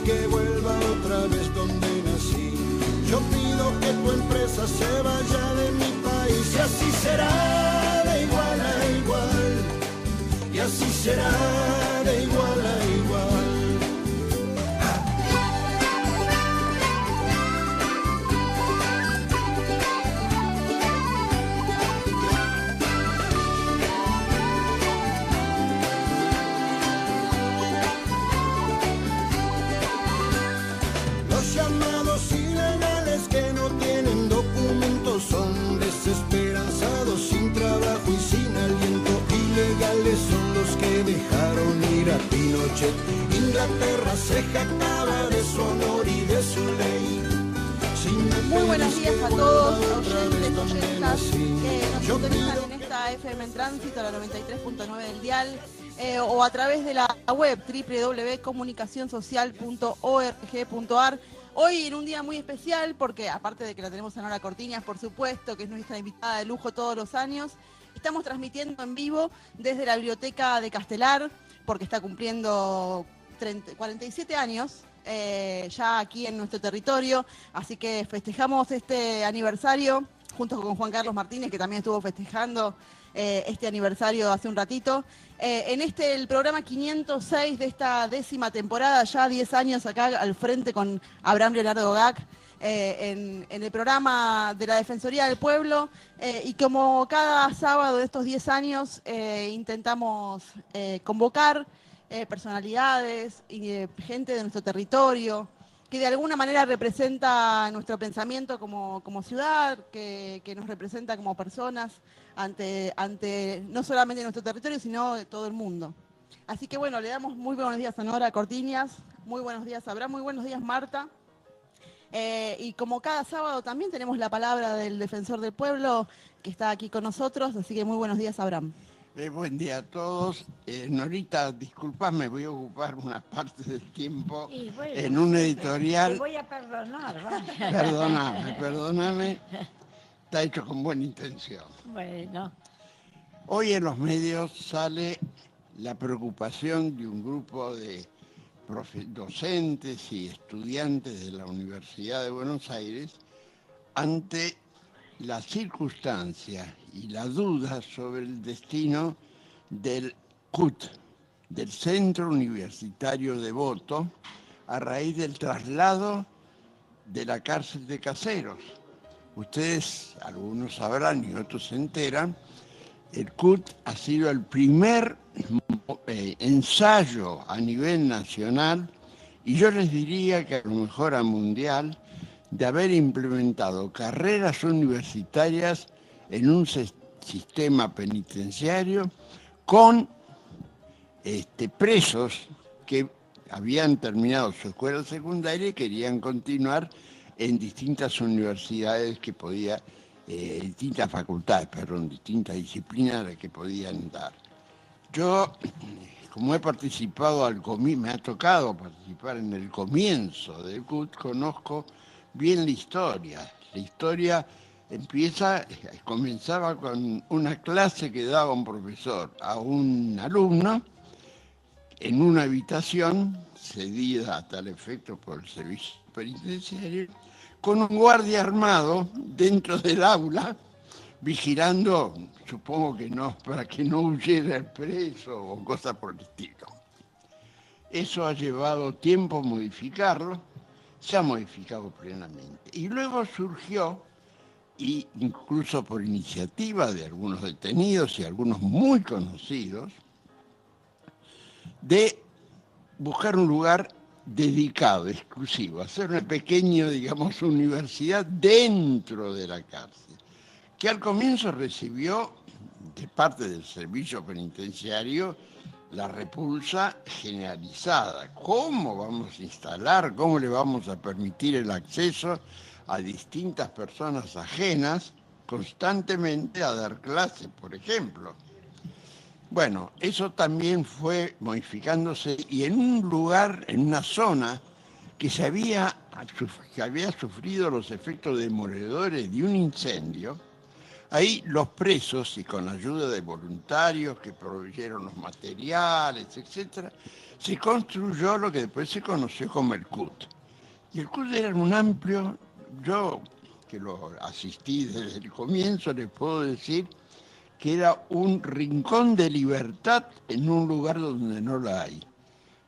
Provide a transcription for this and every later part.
que vuelva otra vez donde nací. Yo pido que tu empresa se vaya de mi país y así será de igual a igual. Y así será de igual a igual. Los llamados ilegales que no tienen documentos son desesperanzados, sin trabajo y sin aliento. Ilegales son los que dejaron ir a Pinochet. Inglaterra se jactaba de su honor y de su ley. Muy buenos días a todos, oyentes, oyentas que nos sintonizan en esta FM en Tránsito, la 93.9 del dial, o a través de la web www.comunicacionsocial.org.ar. Hoy en un día muy especial, porque aparte de que la tenemos a Nora Cortiñas, por supuesto, que es nuestra invitada de lujo todos los años, estamos transmitiendo en vivo desde la Biblioteca de Castelar, porque está cumpliendo 47 años ya aquí en nuestro territorio, así que festejamos este aniversario junto con Juan Carlos Martínez, que también estuvo festejando este aniversario hace un ratito. En el programa 506 de esta 10ª temporada, ya 10 años acá al frente con Abraham Leonardo Gac, en el programa de la Defensoría del Pueblo, y como cada sábado de estos 10 años intentamos convocar personalidades y gente de nuestro territorio, que de alguna manera representa nuestro pensamiento como ciudad, que nos representa como personas ante no solamente nuestro territorio, sino de todo el mundo. Así que bueno, le damos muy buenos días a Nora Cortiñas, muy buenos días a Abraham, muy buenos días Marta. Y como cada sábado también tenemos la palabra del Defensor del Pueblo, que está aquí con nosotros, así que muy buenos días Abraham. Buen día a todos. Norita, disculpame, voy a ocupar una parte del tiempo en un editorial. Te voy a perdonar, vamos. Perdóname. Está hecho con buena intención. Bueno. Hoy en los medios sale la preocupación de un grupo de docentes y estudiantes de la Universidad de Buenos Aires ante la circunstancia y la duda sobre el destino del CUT, del Centro Universitario Devoto, a raíz del traslado de la cárcel de Caseros. Ustedes, algunos sabrán y otros se enteran, el CUT ha sido el primer ensayo a nivel nacional, y yo les diría que a lo mejor a mundial, de haber implementado carreras universitarias en un sistema penitenciario con presos que habían terminado su escuela secundaria y querían continuar en distintas universidades que distintas facultades, distintas disciplinas a las que podían dar. Yo, como he participado me ha tocado participar en el comienzo del CUT, conozco bien la historia. La historia comenzaba con una clase que daba un profesor a un alumno en una habitación cedida a tal efecto por el servicio penitenciario, con un guardia armado dentro del aula, vigilando, supongo que no, para que no huyera el preso o cosas por el estilo. Eso ha llevado tiempo a modificarlo, se ha modificado plenamente. Y luego surgió, y incluso por iniciativa de algunos detenidos y algunos muy conocidos, de buscar un lugar dedicado, exclusivo, hacer una pequeña, universidad dentro de la cárcel, que al comienzo recibió de parte del servicio penitenciario la repulsa generalizada. ¿Cómo vamos a instalar, cómo le vamos a permitir el acceso a distintas personas ajenas constantemente a dar clases, por ejemplo? Bueno, eso también fue modificándose, y en un lugar, en una zona que había sufrido los efectos demoledores de un incendio, Ahí los presos, y con la ayuda de voluntarios que proveyeron los materiales, etc., se construyó lo que después se conoció como el CUT. Y el CUT era un amplio, yo que lo asistí desde el comienzo, les puedo decir que era un rincón de libertad en un lugar donde no la hay.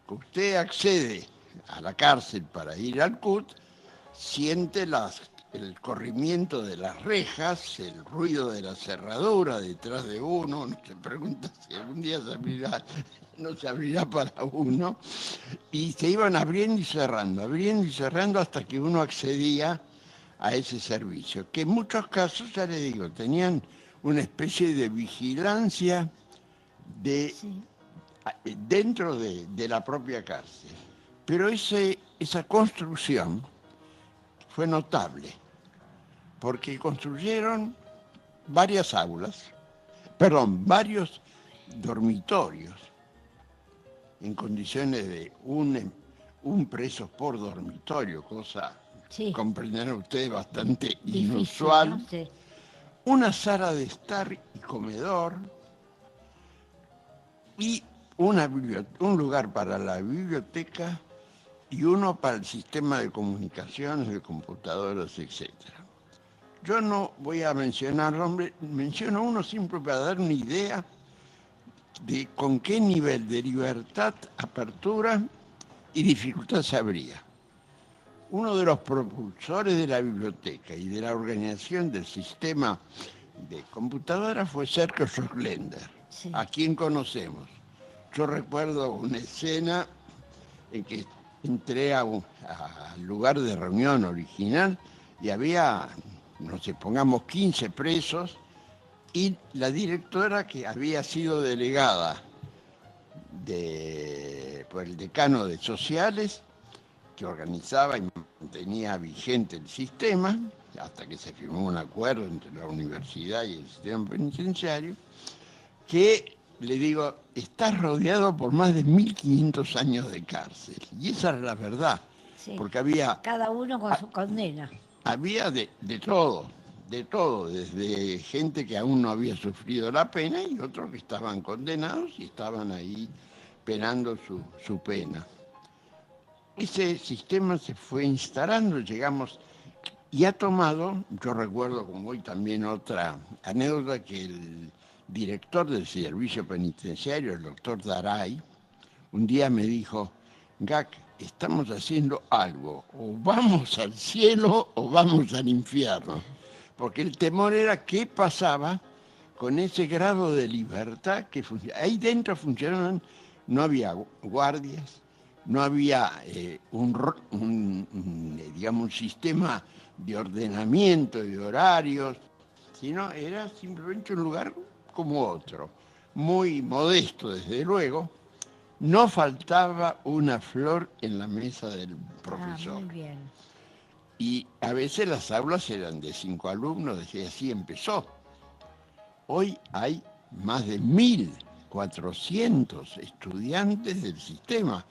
Usted accede a la cárcel para ir al CUT, siente el corrimiento de las rejas, el ruido de la cerradura detrás de uno, no se pregunta si algún día se abrirá, no se abrirá para uno, y se iban abriendo y cerrando hasta que uno accedía a ese servicio, que en muchos casos, ya le digo, tenían una especie de vigilancia dentro de la propia cárcel. Pero esa construcción fue notable, porque construyeron varios dormitorios, en condiciones de un preso por dormitorio, cosa, comprenderán ustedes, bastante difícil, inusual. ¿No? Sí. Una sala de estar y comedor, y un lugar para la biblioteca y uno para el sistema de comunicaciones, de computadoras, etc. Yo no voy a mencionar nombres, menciono uno siempre para dar una idea de con qué nivel de libertad, apertura y dificultad se abría. Uno de los propulsores de la biblioteca y de la organización del sistema de computadoras fue Sergio Sorlender, a quien conocemos. Yo recuerdo una escena en que entré al lugar de reunión original y había, no sé, pongamos 15 presos, y la directora, que había sido delegada por el decano de Sociales, que organizaba y mantenía vigente el sistema, hasta que se firmó un acuerdo entre la universidad y el sistema penitenciario, que, le digo, estás rodeado por más de 1500 años de cárcel. Y esa era la verdad, porque había... Cada uno con su condena. Había de todo, desde gente que aún no había sufrido la pena y otros que estaban condenados y estaban ahí penando su pena. Ese sistema se fue instalando, llegamos, y ha tomado, yo recuerdo como hoy también otra anécdota, que el director del servicio penitenciario, el doctor Daray, un día me dijo: Gac, estamos haciendo algo, o vamos al cielo o vamos al infierno, porque el temor era qué pasaba con ese grado de libertad que funcionaba. Ahí dentro funcionaban, no había guardias, no había digamos, un sistema de ordenamiento de horarios, sino era simplemente un lugar como otro, muy modesto desde luego. No faltaba una flor en la mesa del profesor. Muy bien. Y a veces las aulas eran de 5 alumnos, y así empezó. Hoy hay más de 1400 estudiantes del sistema.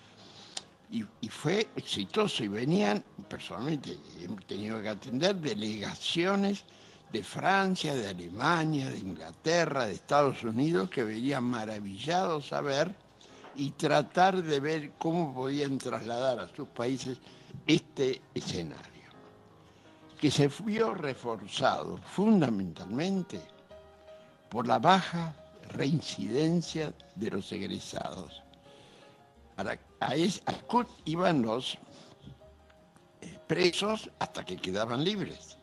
Y fue exitoso, y venían, personalmente hemos tenido que atender delegaciones de Francia, de Alemania, de Inglaterra, de Estados Unidos, que venían maravillados a ver y tratar de ver cómo podían trasladar a sus países este escenario, que se vio reforzado fundamentalmente por la baja reincidencia de los egresados. A CUT iban los presos hasta que quedaban libres.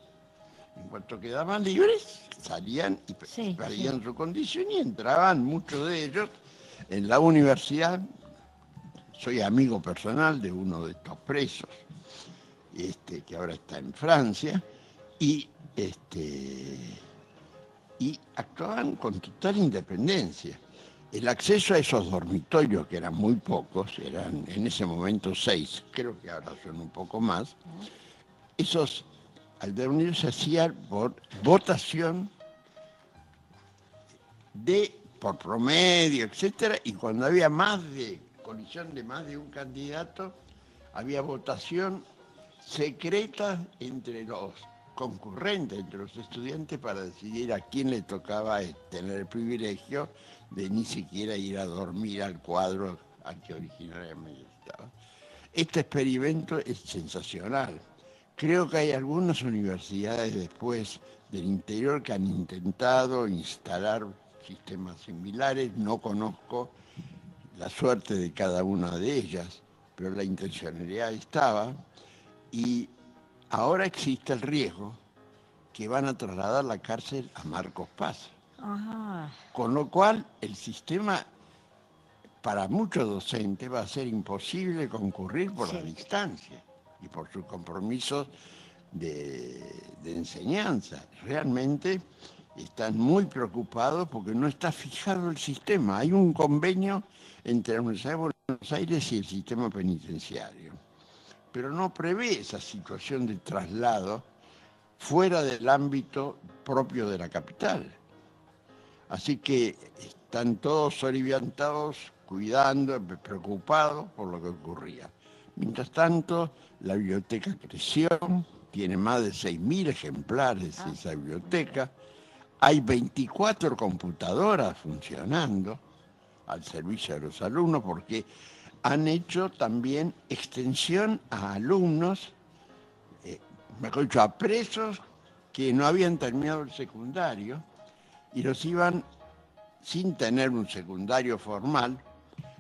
En cuanto quedaban libres, salían y perdían su condición y entraban muchos de ellos en la universidad. Soy amigo personal de uno de estos presos, que ahora está en Francia, y actuaban con total independencia. El acceso a esos dormitorios, que eran muy pocos, eran en ese momento 6, creo que ahora son un poco más, esos al dormitorios se hacían por votación por promedio, etcétera, y cuando había colisión de más de un candidato, había votación secreta entre los concurrente entre los estudiantes para decidir a quién le tocaba tener el privilegio de ni siquiera ir a dormir al cuadro al que originariamente estaba. Este experimento es sensacional. Creo que hay algunas universidades después del interior que han intentado instalar sistemas similares. No conozco la suerte de cada una de ellas, pero la intencionalidad estaba, y ahora existe el riesgo que van a trasladar la cárcel a Marcos Paz. Ajá. Con lo cual el sistema para muchos docentes va a ser imposible concurrir por la distancia y por sus compromisos de enseñanza. Realmente están muy preocupados porque no está fijado el sistema. Hay un convenio entre la Universidad de Buenos Aires y el sistema penitenciario, pero no prevé esa situación de traslado fuera del ámbito propio de la capital. Así que están todos orientados, cuidando, preocupados por lo que ocurría. Mientras tanto, la biblioteca creció, tiene más de 6.000 ejemplares esa biblioteca, hay 24 computadoras funcionando al servicio de los alumnos, porque han hecho también extensión a alumnos, mejor dicho, a presos que no habían terminado el secundario y los iban sin tener un secundario formal.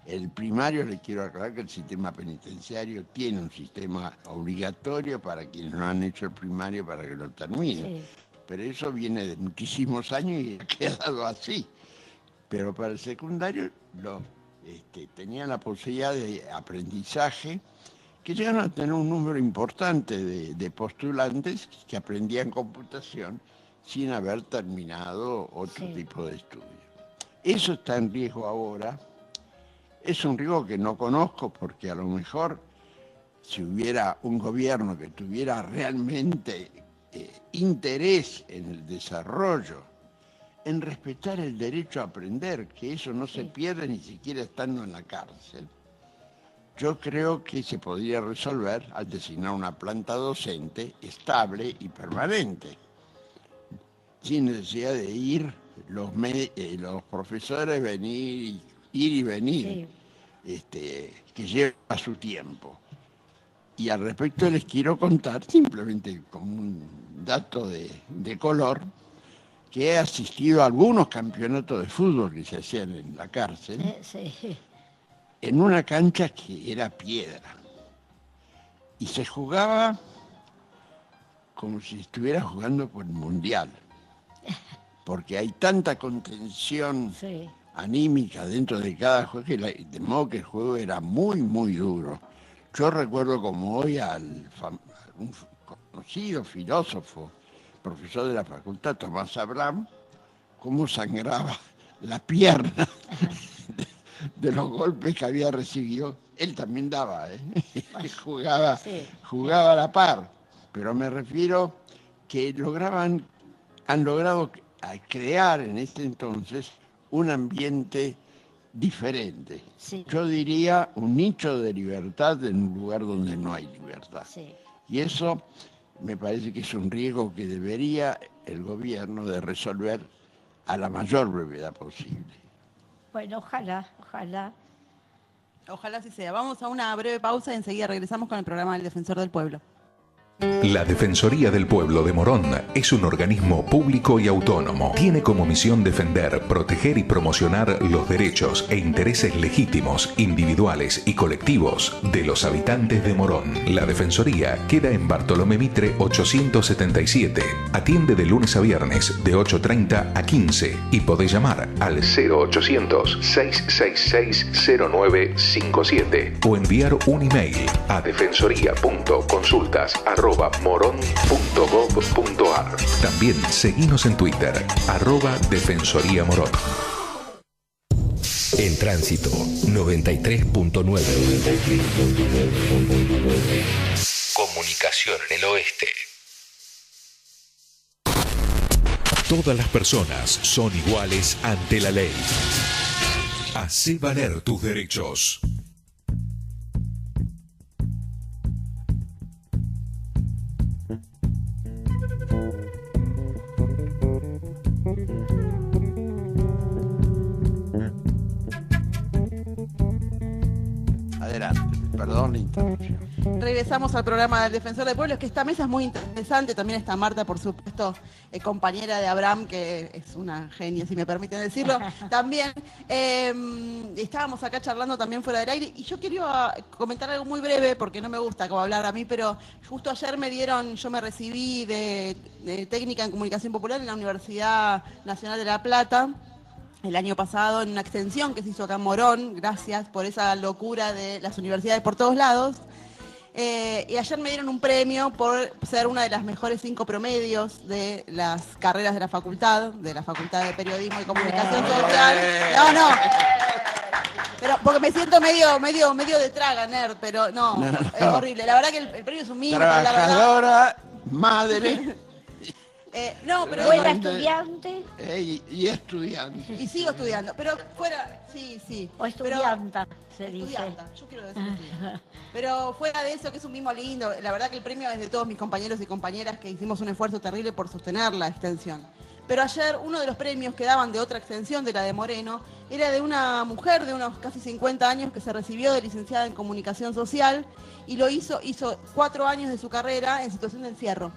El primario, les quiero aclarar que el sistema penitenciario tiene un sistema obligatorio para quienes no han hecho el primario para que lo terminen. Sí. Pero eso viene de muchísimos años y ha quedado así. Pero para el secundario tenían la posibilidad de aprendizaje, que llegaron a tener un número importante de postulantes que aprendían computación sin haber terminado otro tipo de estudio. Eso está en riesgo ahora. Es un riesgo que no conozco porque a lo mejor si hubiera un gobierno que tuviera realmente interés en el desarrollo, en respetar el derecho a aprender, que eso no se pierde ni siquiera estando en la cárcel, yo creo que se podría resolver al designar una planta docente estable y permanente, sin necesidad de ir los profesores ir y venir, que lleva su tiempo. Y al respecto les quiero contar, simplemente como un dato de color, que he asistido a algunos campeonatos de fútbol que se hacían en la cárcel, en una cancha que era piedra. Y se jugaba como si estuviera jugando por el Mundial, porque hay tanta contención anímica dentro de cada juego, de modo que el juego era muy, muy duro. Yo recuerdo como hoy un conocido filósofo, profesor de la facultad, Tomás Abraham, cómo sangraba la pierna de los golpes que había recibido. Él también daba, jugaba a la par, pero me refiero que han logrado crear en este entonces un ambiente diferente. Yo diría un nicho de libertad en un lugar donde no hay libertad. Y eso me parece que es un riesgo que debería el gobierno de resolver a la mayor brevedad posible. Bueno, ojalá. Ojalá así sea. Vamos a una breve pausa y enseguida regresamos con el programa del Defensor del Pueblo. La Defensoría del Pueblo de Morón es un organismo público y autónomo. Tiene como misión defender, proteger y promocionar los derechos e intereses legítimos, individuales y colectivos de los habitantes de Morón. La Defensoría queda en Bartolomé Mitre 877. Atiende de lunes a viernes de 8:30 a 15 y podés llamar al 0800-666-0957 o enviar un email a defensoría.consultas@moron.gov.ar. También seguinos en Twitter, @Defensoría Morón. En tránsito 93.9. Comunicación en el oeste. Todas las personas son iguales ante la ley. Hacé valer tus derechos. por la interrupción. Regresamos al programa del Defensor del Pueblo. Es que esta mesa es muy interesante. También está Marta, por supuesto, compañera de Abraham, que es una genia, si me permiten decirlo. También estábamos acá charlando también fuera del aire. Y yo quería comentar algo muy breve, porque no me gusta como hablar a mí, pero justo ayer yo me recibí de técnica en comunicación popular en la Universidad Nacional de La Plata. El año pasado, en una extensión que se hizo acá en Morón, gracias por esa locura de las universidades por todos lados. Y ayer me dieron un premio por ser una de las mejores 5 promedios de las carreras de la Facultad de Periodismo y Comunicación Social. No. Pero porque me siento medio de traga, nerd, pero no, es horrible. La verdad que el premio es un mimo. Trabajadora, madre. No, pero Buena estudiante Y estudiante. y sigo estudiando, pero fuera, sí. o estudianta, se dice. Estudianta, yo quiero decir estudiante. Pero fuera de eso, que es un mimo lindo, la verdad que el premio es de todos mis compañeros y compañeras que hicimos un esfuerzo terrible por sostener la extensión. Pero ayer uno de los premios que daban de otra extensión, de la de Moreno, era de una mujer de unos casi 50 años que se recibió de licenciada en Comunicación Social y hizo 4 años de su carrera en situación de encierro.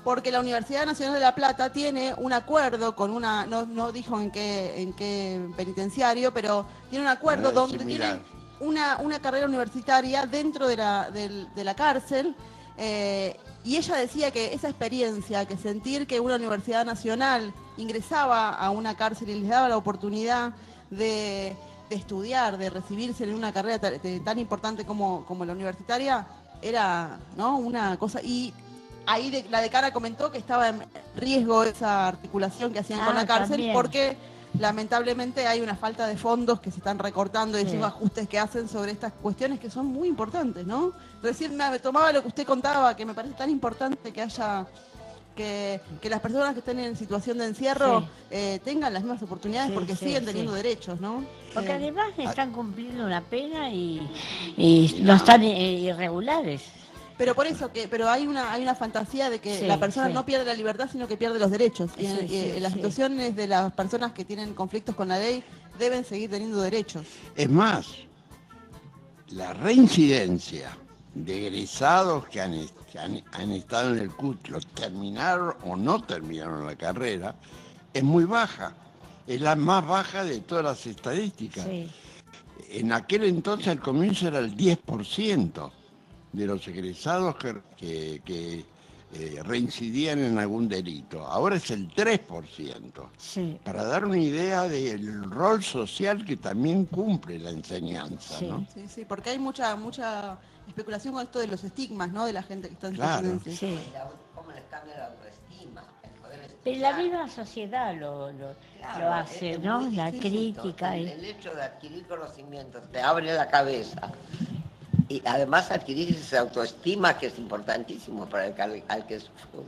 Porque la Universidad Nacional de La Plata tiene un acuerdo con no dijo en qué penitenciario, pero tiene un acuerdo donde tienen una carrera universitaria dentro de la cárcel, y ella decía que esa experiencia, que sentir que una universidad nacional ingresaba a una cárcel y les daba la oportunidad de estudiar, de recibirse en una carrera tan importante como la universitaria, era, ¿no?, una cosa. Y ahí la decana comentó que estaba en riesgo esa articulación que hacían con la cárcel, también. porque lamentablemente hay una falta de fondos que se están recortando y esos ajustes que hacen sobre estas cuestiones que son muy importantes, ¿no? Recién me tomaba lo que usted contaba, que me parece tan importante que haya que las personas que estén en situación de encierro tengan las mismas oportunidades, porque siguen teniendo derechos, ¿no? Porque además están cumpliendo una pena y no están irregulares. Pero por eso pero hay una fantasía de que la persona no pierde la libertad, sino que pierde los derechos. Y las situaciones de las personas que tienen conflictos con la ley deben seguir teniendo derechos. Es más, la reincidencia de egresados que han estado en el CUT, terminaron o no terminaron la carrera, es muy baja. Es la más baja de todas las estadísticas. Sí. En aquel entonces, al comienzo, era el 10% de los egresados que reincidían en algún delito. Ahora es el 3%. Sí. Para dar una idea del rol social que también cumple la enseñanza, ¿no? Sí, porque hay mucha especulación con esto de los estigmas, ¿no?, de la gente que está en Claro. situación. ¿Cómo les cambia la autoestima? El poder Pero la estudiar. misma sociedad lo Claro, hace, es ¿no? muy La distinto. crítica. El hecho de adquirir conocimientos te abre la cabeza. Y además adquirir esa autoestima que es importantísimo para al que sufre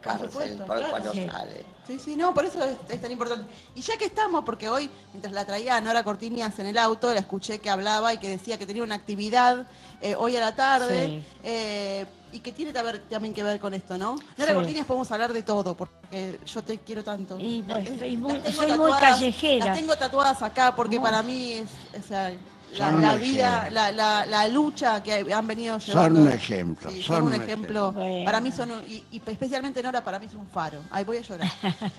cárcel supuesto, cuando claro. sale. Sí, no, por eso es tan importante. Y ya que estamos, porque hoy, mientras la traía a Nora Cortiñas en el auto, la escuché que hablaba y que decía que tenía una actividad hoy a la tarde, y que tiene también que ver con esto, ¿no? Nora Cortiñas, podemos hablar de todo, porque yo te quiero tanto. Y Las tengo soy muy tatuadas- callejera. Las tengo tatuadas acá, porque para mí es, o sea, la vida, la lucha que han venido llevando. Son un ejemplo. Sí, son un ejemplo. Bueno. Para mí son, y especialmente Nora, para mí es un faro. Ay, voy a llorar.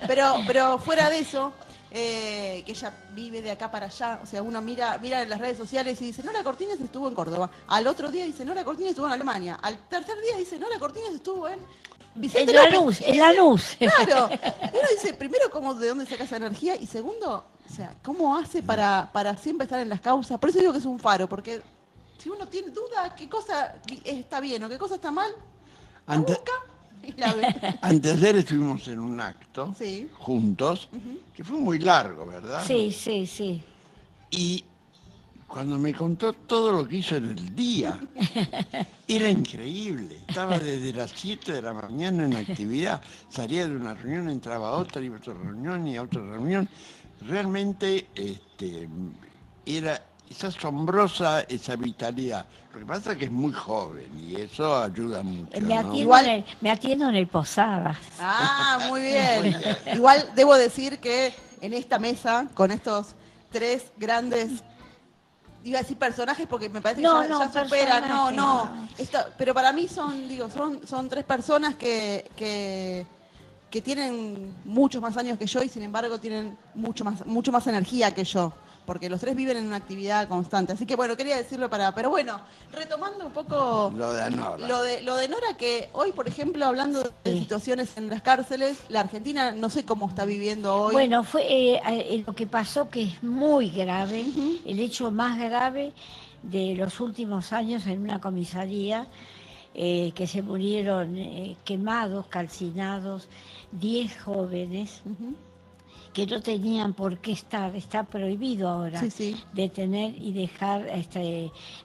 Pero fuera de eso, que ella vive de acá para allá, o sea, uno mira en las redes sociales y dice, Nora Cortiñas estuvo en Córdoba. Al otro día dice, Nora Cortiñas estuvo en Alemania. Al tercer día dice, Nora Cortiñas estuvo en Vicente López. En la luz. Claro. Y uno dice, primero, ¿de dónde saca esa energía? Y segundo, o sea, ¿cómo hace para siempre estar en las causas? Por eso digo que es un faro, porque si uno tiene duda qué cosa está bien o qué cosa está mal, la busca y la ve. Anteayer estuvimos en un acto Sí. juntos, que fue muy largo, ¿verdad? Sí. Y cuando me contó todo lo que hizo en el día, era increíble. Estaba desde las 7 de la mañana en actividad, salía de una reunión, entraba a otra, iba a otra reunión y a otra reunión. Realmente es asombrosa esa vitalidad. Lo que pasa es que es muy joven y eso ayuda mucho, ¿no? Me atiendo en el Posadas. Ah, muy bien. Igual debo decir que en esta mesa, con estos 3 grandes iba a decir personajes porque me parece que No, ya, no, ya superan, no, personajes, no. no. Pero para mí son tres personas que tienen muchos más años que yo y sin embargo tienen mucho más energía que yo, porque los tres viven en una actividad constante. Así que bueno, quería decirlo pero bueno, retomando un poco Lo de Nora. lo de Nora, que hoy, por ejemplo, hablando de situaciones en las cárceles, la Argentina no sé cómo está viviendo hoy. Bueno, fue lo que pasó, que es muy grave, el hecho más grave de los últimos años en una comisaría, que se murieron quemados, calcinados, 10 jóvenes que no tenían por qué estar. Está prohibido ahora detener y dejar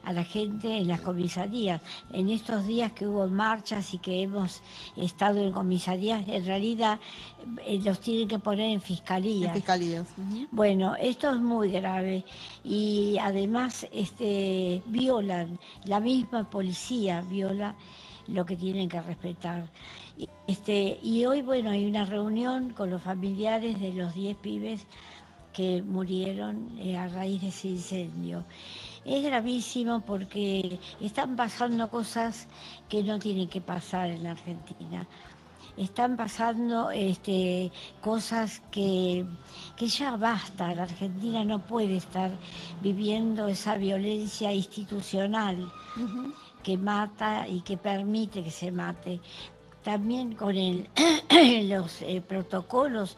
a la gente en las comisarías. En estos días que hubo marchas y que hemos estado en comisarías, en realidad los tienen que poner en fiscalías. Bueno, esto es muy grave y además violan, la misma policía viola lo que tienen que respetar. Y hoy, bueno, hay una reunión con los familiares de los 10 pibes que murieron a raíz de ese incendio. Es gravísimo porque están pasando cosas que no tienen que pasar en la Argentina. Están pasando cosas que ya basta. La Argentina no puede estar viviendo esa violencia institucional que mata y que permite que se mate. También con los protocolos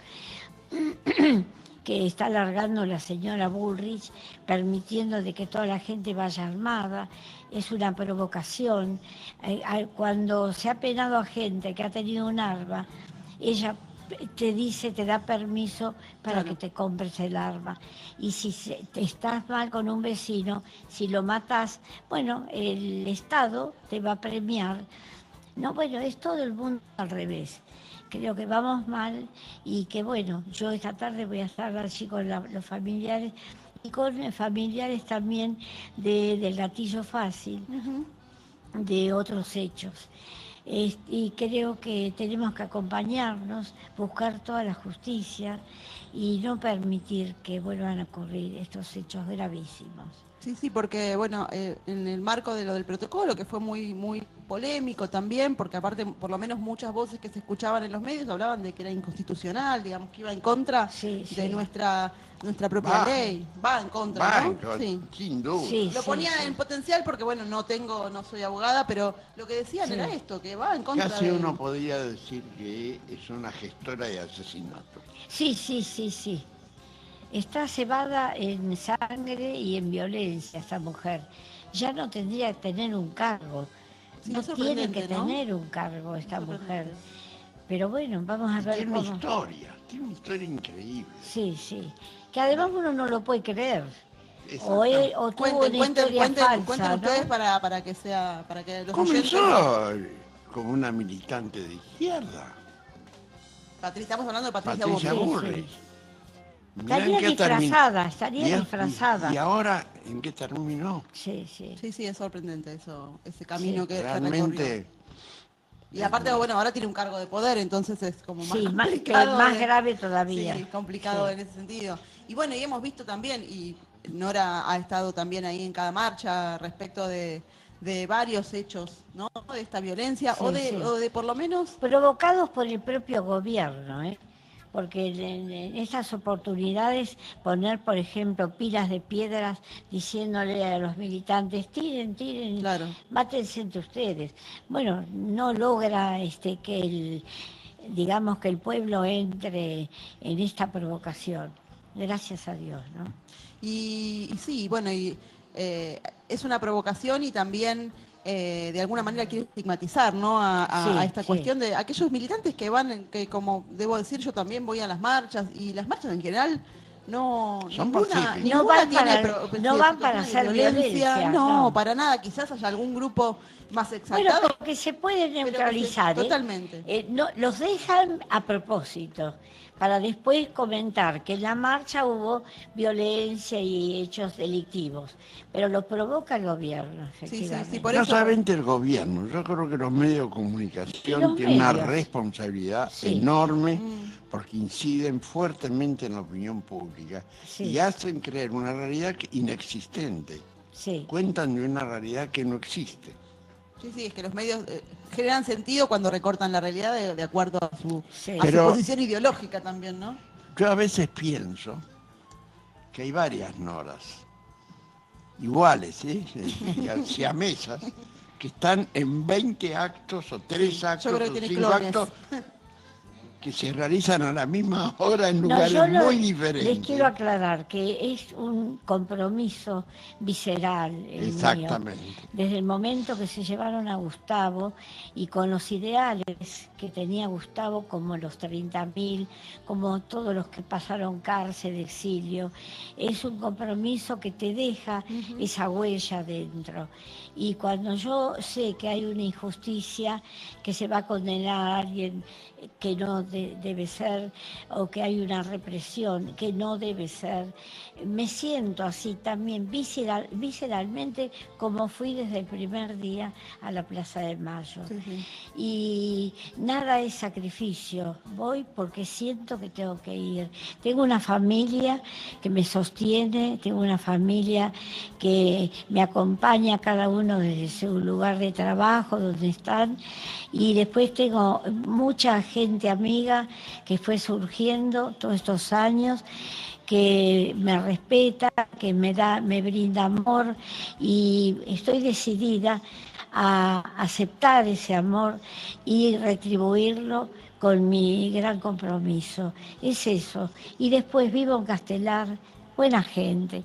que está alargando la señora Bullrich, permitiendo de que toda la gente vaya armada, es una provocación. Cuando se ha penado a gente que ha tenido un arma, ella te da permiso para que te compres el arma. Y si te estás mal con un vecino, si lo matas, bueno, el Estado te va a premiar. No, bueno, es todo el mundo al revés. Creo que vamos mal y que, bueno, yo esta tarde voy a estar allí con los familiares y con familiares también del gatillo fácil, de otros hechos. Y creo que tenemos que acompañarnos, buscar toda la justicia y no permitir que vuelvan a ocurrir estos hechos gravísimos. Sí, porque bueno, en el marco de lo del protocolo, que fue muy polémico también, porque aparte por lo menos muchas voces que se escuchaban en los medios hablaban de que era inconstitucional, digamos que iba en contra de nuestra propia ley. Va en contra, ¿no? Sin duda. Lo ponía en potencial porque bueno, no soy abogada, pero lo que decían era esto, que va en contra Casi uno podría decir que es una gestora de asesinato. Sí. Está cebada en sangre y en violencia esta mujer. Ya no tendría que tener un cargo. No tiene que tener un cargo esta mujer. Pero bueno, vamos a ver tiene una historia increíble. Sí. Que además uno no lo puede creer. O tuvo una historia falsa, cuenten ustedes para que los comenzó como una militante de izquierda. Estamos hablando de Patricia Bullrich. Estaría disfrazada. ¿Y ahora en qué terminó? Sí, es sorprendente ese camino que realmente. Y aparte, bueno, ahora tiene un cargo de poder, entonces es como más complicado. Más grave todavía. Sí, complicado en ese sentido. Y bueno, y hemos visto también, y Nora ha estado también ahí en cada marcha respecto de varios hechos, ¿no? De esta violencia, o de por lo menos... provocados por el propio gobierno, porque en esas oportunidades poner, por ejemplo, pilas de piedras diciéndole a los militantes, tiren, mátense entre ustedes. Bueno, no logra que el pueblo entre en esta provocación, gracias a Dios, ¿no? Y sí, bueno, es una provocación y también... de alguna manera quiere estigmatizar, ¿no? a esta cuestión de aquellos militantes que van, que como debo decir, yo también voy a las marchas, y las marchas en general no van para hacer violencia. No, para nada, quizás haya algún grupo más exaltado. Bueno, porque se puede neutralizar. Totalmente. No, los dejan a propósito, para después comentar que en la marcha hubo violencia y hechos delictivos, pero lo provoca el gobierno, efectivamente. Sí, por No eso... solamente el gobierno, yo creo que los medios de comunicación Los tienen una medios. responsabilidad Sí. enorme porque inciden fuertemente en la opinión pública Sí. y hacen creer una realidad inexistente. Sí. Cuentan de una realidad que no existe. Sí, es que los medios generan sentido cuando recortan la realidad de acuerdo a Sí. a su Pero- posición ideológica también, ¿no? Yo a veces pienso que hay varias Noras, iguales, siamesas, que están en 20 actos o 3 actos creo que o tiene 5 clones. actos que se realizan a la misma hora en No, lugares yo muy les diferentes. quiero aclarar que es un compromiso visceral el mío. Exactamente. Desde el momento que se llevaron a Gustavo y con los ideales que tenía Gustavo, como los 30.000, como todos los que pasaron cárcel, exilio, es un compromiso que te deja esa huella dentro. Y cuando yo sé que hay una injusticia, que se va a condenar a alguien que no debe ser, o que hay una represión que no debe ser, me siento así también visceralmente como fui desde el primer día a la Plaza de Mayo. Y nada es sacrificio, voy porque siento que tengo que ir. Tengo una familia que me sostiene, tengo una familia que me acompaña a cada uno desde su lugar de trabajo, donde están, y después tengo mucha gente amiga que fue surgiendo todos estos años, que me respeta, que me brinda amor, y estoy decidida a aceptar ese amor y retribuirlo con mi gran compromiso. Es eso. Y después vivo en Castelar, buena gente.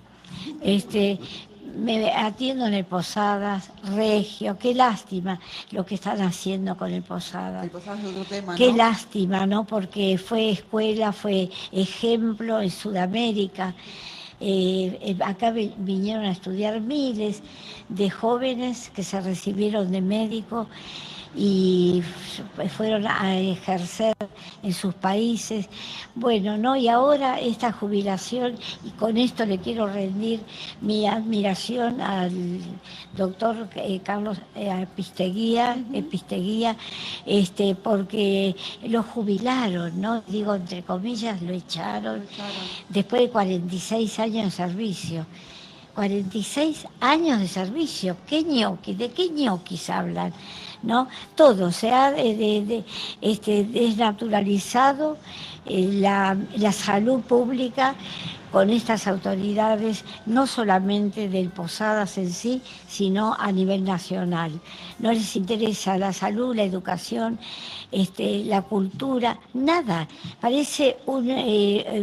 Me atiendo en el Posadas, regio, qué lástima lo que están haciendo con el Posadas. El Posadas es otro tema, Qué ¿no? lástima, ¿no? Porque fue escuela, fue ejemplo en Sudamérica. Acá vinieron a estudiar miles de jóvenes que se recibieron de médico y fueron a ejercer en sus países. Bueno, ¿no? Y ahora esta jubilación, y con esto le quiero rendir mi admiración al doctor Carlos Episteguía, porque lo jubilaron, ¿no? Digo, entre comillas, lo echaron después de 46 años de servicio. 46 años de servicio, ¿qué ñoquis? ¿De qué ñoquis hablan? ¿No? Todo se ha desnaturalizado la salud pública con estas autoridades, no solamente del Posadas en sí, sino a nivel nacional. No les interesa la salud, la educación, la cultura, nada. Parece un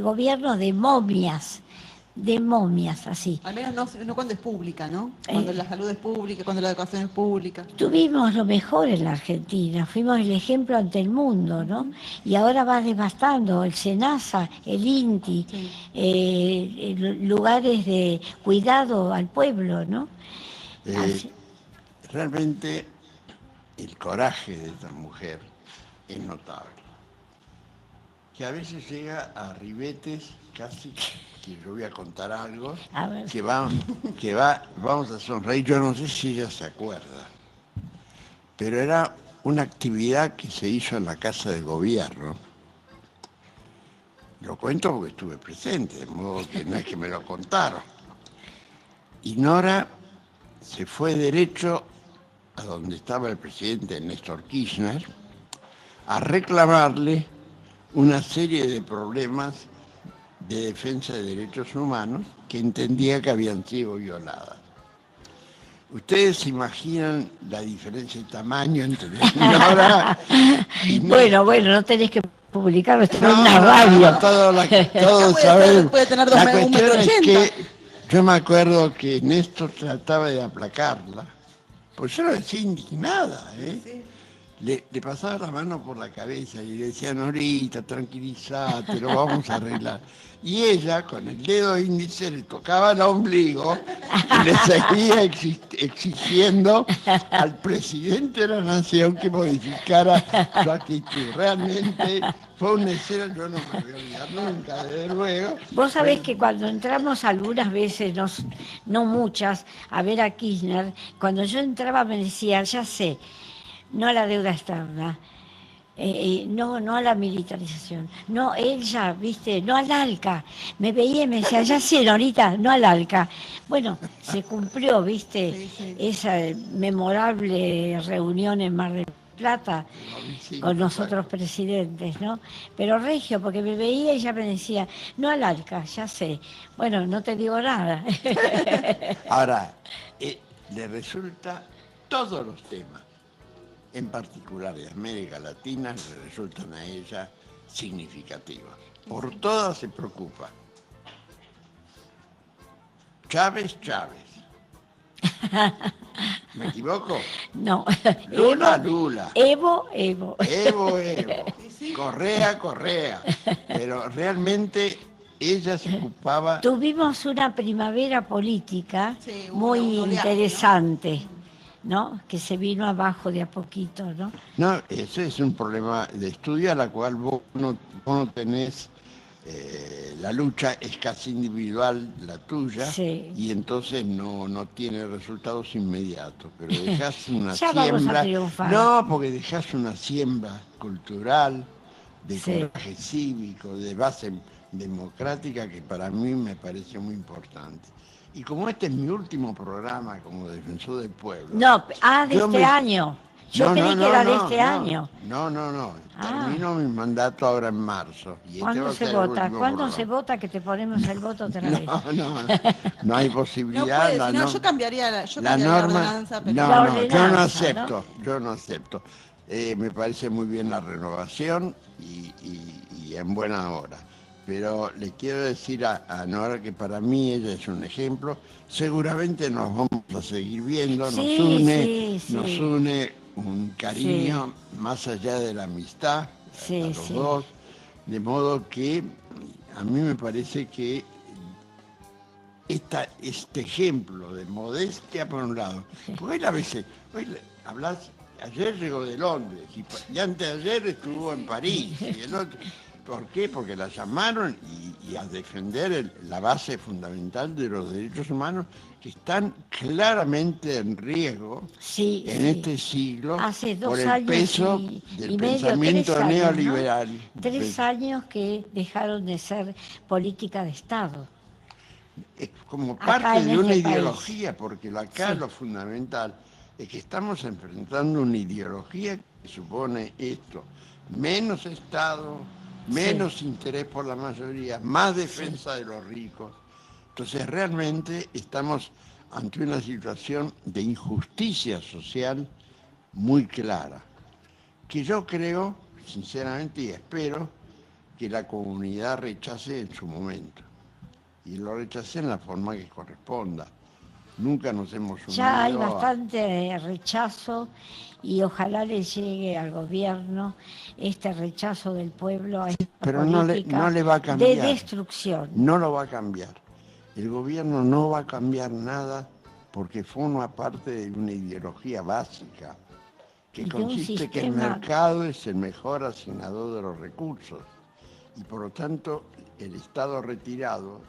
gobierno de momias, así. Al menos no cuando es pública, ¿no? Cuando la salud es pública, cuando la educación es pública. Tuvimos lo mejor en la Argentina, fuimos el ejemplo ante el mundo, ¿no? Y ahora va devastando el SENASA, el INTI, lugares de cuidado al pueblo, ¿no? Realmente el coraje de esta mujer es notable. Que a veces llega a ribetes casi, que yo voy a contar algo, A ver. vamos a sonreír, yo no sé si ella se acuerda, pero era una actividad que se hizo en la Casa de Gobierno. Lo cuento porque estuve presente, de modo que no es que me lo contaron. Y Nora se fue derecho a donde estaba el presidente Néstor Kirchner a reclamarle una serie de problemas de defensa de derechos humanos que entendía que habían sido violadas. ¿Ustedes se imaginan la diferencia de tamaño entre Nora y Bueno, no tenés que publicarlo, está en una radio. Todos saben. Puede tener La 1,80 cuestión es m. que yo me acuerdo que Néstor trataba de aplacarla, pues yo la decía indignada, ¿eh? le pasaba la mano por la cabeza y le decía, Norita, tranquilízate, lo vamos a arreglar. Y ella, con el dedo índice, le tocaba el ombligo y le seguía exigiendo al presidente de la Nación que modificara su actitud. Realmente fue una escena, yo no me voy a olvidar nunca, desde luego. Vos sabés que cuando entramos algunas veces, no muchas, a ver a Kirchner, cuando yo entraba me decía, ya sé, no a la deuda externa, no a la militarización, no ella, viste, no al ALCA. Me veía y me decía, ya sé, Norita, no al ALCA. Bueno, se cumplió, viste, esa memorable reunión en Mar del Plata con nosotros presidentes, ¿no? Pero regio, porque me veía y ella me decía, no al ALCA, ya sé. Bueno, no te digo nada. Ahora, le resulta todos los temas, en particular de América Latina, le resultan a ella significativos. Por todas se preocupa. Chávez. ¿Me equivoco? No. Lula. Evo. Correa. Pero realmente ella se ocupaba... Tuvimos una primavera política muy una interesante, ¿no? Que se vino abajo de a poquito, ¿no? No, ese es un problema de estudio a la cual vos no tenés, la lucha es casi individual, la tuya, sí. Y entonces no tiene resultados inmediatos, pero dejás una ya vamos a siembra... triunfar. No, porque dejás una siembra cultural, de Sí. coraje cívico, de base democrática, que para mí me parece muy importante. Y como este es mi último programa como defensor del pueblo... No, de este año. Yo creí que era de este año. No. Termino mi mandato ahora en marzo. Y ¿Cuándo se vota? ¿Cuándo se vota que te ponemos el voto otra vez? No hay posibilidad. No puede, yo cambiaría la norma, ordenanza. Pero... Yo no acepto. Me parece muy bien la renovación y en buena hora. Pero le quiero decir a Nora que para mí ella es un ejemplo. Seguramente nos vamos a seguir viendo, nos une un cariño más allá de la amistad a los dos. De modo que a mí me parece que este ejemplo de modestia por un lado, porque hoy hablas, ayer llegó de Londres y antes de ayer estuvo en París y el otro. ¿Por qué? Porque la llamaron y a defender la base fundamental de los derechos humanos que están claramente en riesgo este siglo por el peso del pensamiento neoliberal. 3 años que dejaron de ser política de Estado. Es como parte de una ideología, porque acá lo fundamental es que estamos enfrentando una ideología que supone esto, menos Estado, menos interés por la mayoría, más defensa de los ricos. Entonces realmente estamos ante una situación de injusticia social muy clara, que yo creo, sinceramente, y espero que la comunidad rechace en su momento, y lo rechace en la forma que corresponda. Nunca nos hemos unido. Ya hay bastante rechazo y ojalá le llegue al gobierno este rechazo del pueblo a esta política no le va a cambiar. De destrucción. No lo va a cambiar. El gobierno no va a cambiar nada porque forma parte de una ideología básica que consiste que el mercado es el mejor asignador de los recursos y por lo tanto el Estado retirado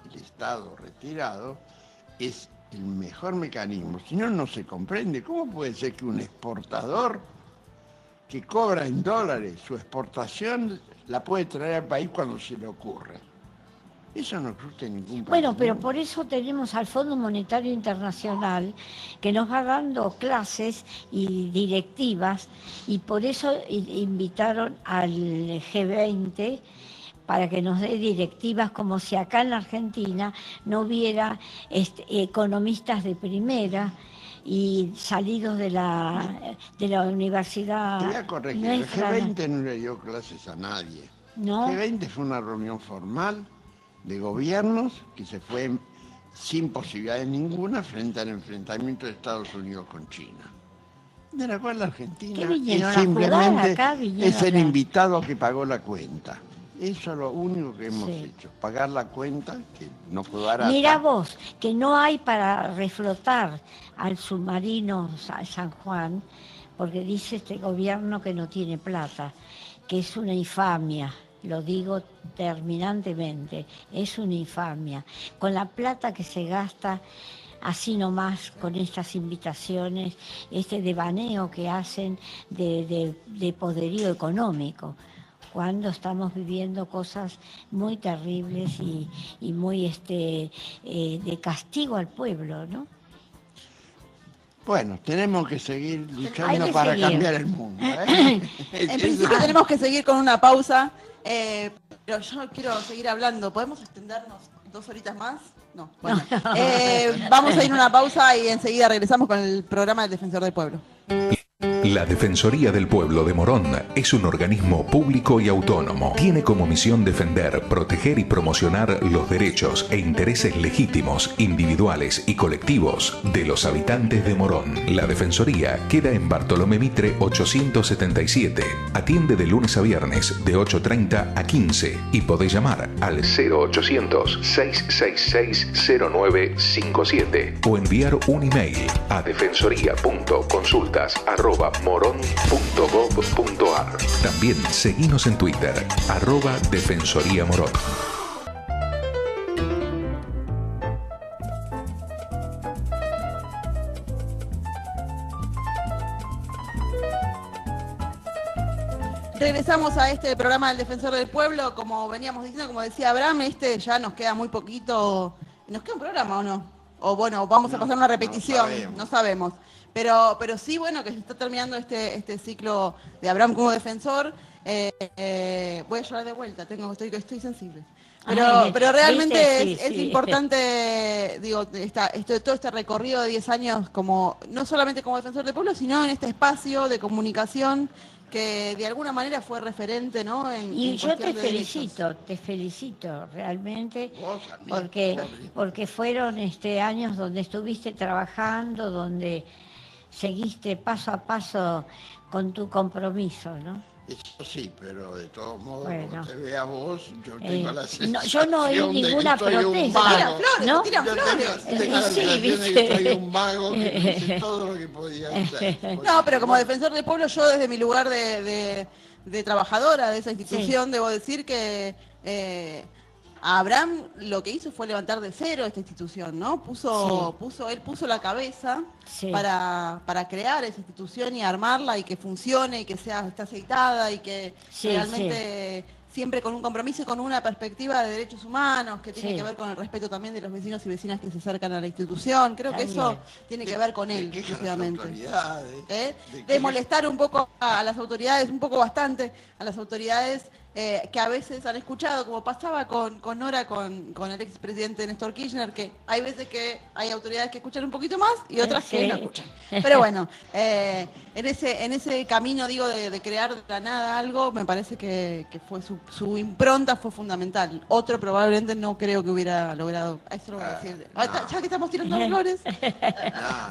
es el mejor mecanismo. Si no, no se comprende. ¿Cómo puede ser que un exportador que cobra en dólares su exportación la puede traer al país cuando se le ocurre? Eso no existe en ningún país. Bueno, pero por eso tenemos al Fondo Monetario Internacional que nos va dando clases y directivas y por eso invitaron al G20 para que nos dé directivas, como si acá en la Argentina no hubiera economistas de primera y salidos de la universidad. Te voy a corregir, el G20 no le dio clases a nadie. ¿No? El G20 fue una reunión formal de gobiernos que se fue sin posibilidades ninguna frente al enfrentamiento de Estados Unidos con China. De la cual la Argentina ¿Qué vinieron es a jugar simplemente acá? es el invitado que pagó la cuenta. Eso es lo único que hemos Sí. hecho, pagar la cuenta, que no fue barata. Mira vos, que no hay para reflotar al submarino San Juan, porque dice este gobierno que no tiene plata, que es una infamia, lo digo terminantemente, es una infamia. Con la plata que se gasta así nomás, con estas invitaciones, este devaneo que hacen de poderío económico, cuando estamos viviendo cosas muy terribles y muy de castigo al pueblo, ¿no? Bueno, tenemos que seguir Hay luchando que para seguir. cambiar el mundo. ¿eh? En principio tenemos que seguir con una pausa, pero yo quiero seguir hablando. ¿Podemos extendernos 2 horitas más? No. Bueno, vamos a ir a una pausa y enseguida regresamos con el programa del Defensor del Pueblo. La Defensoría del Pueblo de Morón es un organismo público y autónomo. Tiene como misión defender, proteger y promocionar los derechos e intereses legítimos, individuales y colectivos de los habitantes de Morón. La Defensoría queda en Bartolomé Mitre 877. Atiende de lunes a viernes de 8:30 a 15 y podés llamar al 0800-666-0957 o enviar un email a defensoría.consultas@moron.gov.ar. También seguinos en Twitter, @Defensoría Morón. Regresamos a este programa del Defensor del Pueblo, como veníamos diciendo, como decía Abraham, ya nos queda muy poquito. ¿Nos queda un programa o no? O bueno, vamos a pasar una repetición, no sabemos. Pero sí, bueno, que se está terminando este ciclo de Abraham como defensor. Voy a llorar de vuelta, estoy sensible. Pero realmente ¿viste? es importante, digo, todo este recorrido de 10 años, como no solamente como defensor del pueblo, sino en este espacio de comunicación que de alguna manera fue referente, ¿no? Y yo te felicito felicito realmente, Vos a mí, porque fueron años donde estuviste trabajando, donde seguiste paso a paso con tu compromiso, ¿no? Eso sí, pero de todos modos, Bueno. como te vea vos, yo tengo la sensación yo no oí de ninguna que soy un protesta. vago. ¿No? Tiran Yo flores. tengo la Sí, sensación de ¿viste? que soy un vago que hice todo lo que podía hacer. No, pero como defensor del pueblo, yo desde mi lugar de trabajadora de esa institución, debo decir que Abraham lo que hizo fue levantar de cero esta institución, ¿no? Él puso la cabeza Sí. para crear esa institución y armarla y que funcione y que esté aceitada y que Sí, realmente siempre con un compromiso y con una perspectiva de derechos humanos que tiene Sí. que ver con el respeto también de los vecinos y vecinas que se acercan a la institución. Creo que Está eso bien. tiene que ver con De él, quejas a las exclusivamente. autoridades, ¿Eh? de De molestar un poco a las autoridades, un poco bastante a las autoridades que a veces han escuchado, como pasaba con Nora, con el expresidente Néstor Kirchner, que hay veces que hay autoridades que escuchan un poquito más y otras que Sí. no escuchan. Pero bueno, en ese camino, digo, de crear de la nada algo, me parece que fue su impronta fue fundamental. Otro probablemente no creo que hubiera logrado. Eso lo voy a decir. Ya que estamos tirando flores. No,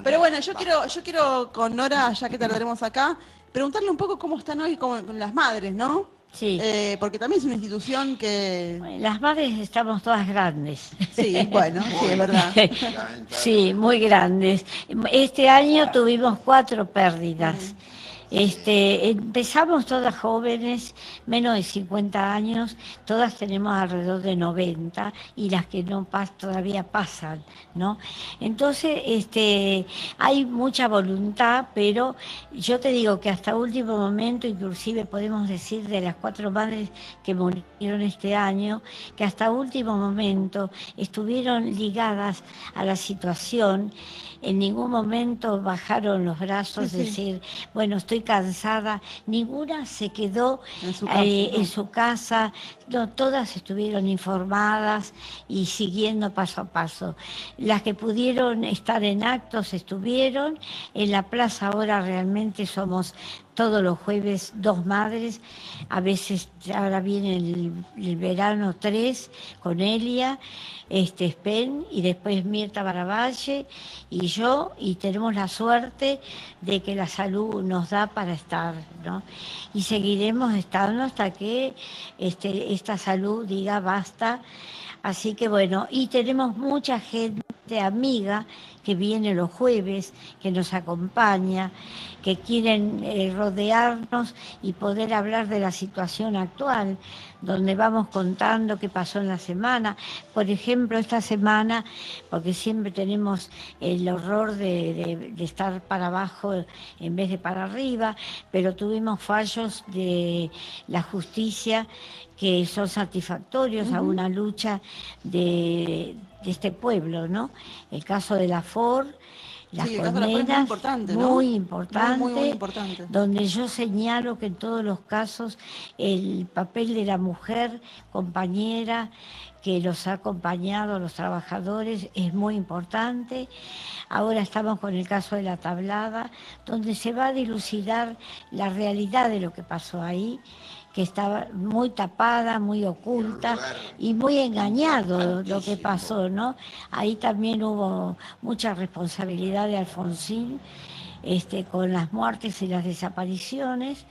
Pero no, bueno, yo quiero con Nora, ya que te la tenemos acá, preguntarle un poco cómo están hoy con las madres, ¿no? Sí. Porque también es una institución que... Bueno, las madres estamos todas grandes. Sí, bueno, sí, es verdad. Sí, muy grandes. Este año tuvimos 4 pérdidas. Empezamos todas jóvenes, menos de 50 años, todas tenemos alrededor de 90 y las que no todavía pasan, ¿no? Entonces, hay mucha voluntad, pero yo te digo que hasta último momento, inclusive podemos decir de las 4 madres que murieron este año, que hasta último momento estuvieron ligadas a la situación. En ningún momento bajaron los brazos, decir, bueno, estoy cansada. Ninguna se quedó en su casa. No, todas estuvieron informadas y siguiendo paso a paso. Las que pudieron estar en actos estuvieron. En la plaza ahora realmente somos todos los jueves 2 madres, a veces ahora viene el verano 3 con Elia, Spen, y después Mirta Baravalle y yo, y tenemos la suerte de que la salud nos da para estar, ¿no? Y seguiremos estando hasta que esta salud diga basta. Así que bueno, y tenemos mucha gente amiga que viene los jueves, que nos acompaña, que quieren rodearnos y poder hablar de la situación actual, donde vamos contando qué pasó en la semana. Por ejemplo, esta semana, porque siempre tenemos el horror de estar para abajo en vez de para arriba, pero tuvimos fallos de la justicia que son satisfactorios a una lucha de este pueblo, ¿no? El caso de la FOR, las condenas, muy importante, muy importante, donde yo señalo que en todos los casos el papel de la mujer compañera que los ha acompañado a los trabajadores es muy importante. Ahora estamos con el caso de la tablada, donde se va a dilucidar la realidad de lo que pasó ahí, que estaba muy tapada, muy oculta y muy engañado lo que pasó, ¿no? Ahí también hubo mucha responsabilidad de Alfonsín, con las muertes y las desapariciones,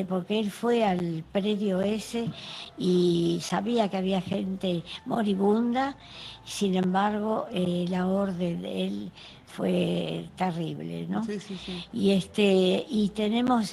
porque él fue al predio ese y sabía que había gente moribunda, sin embargo, la orden de él fue terrible, ¿no? Sí, sí, sí. Y tenemos,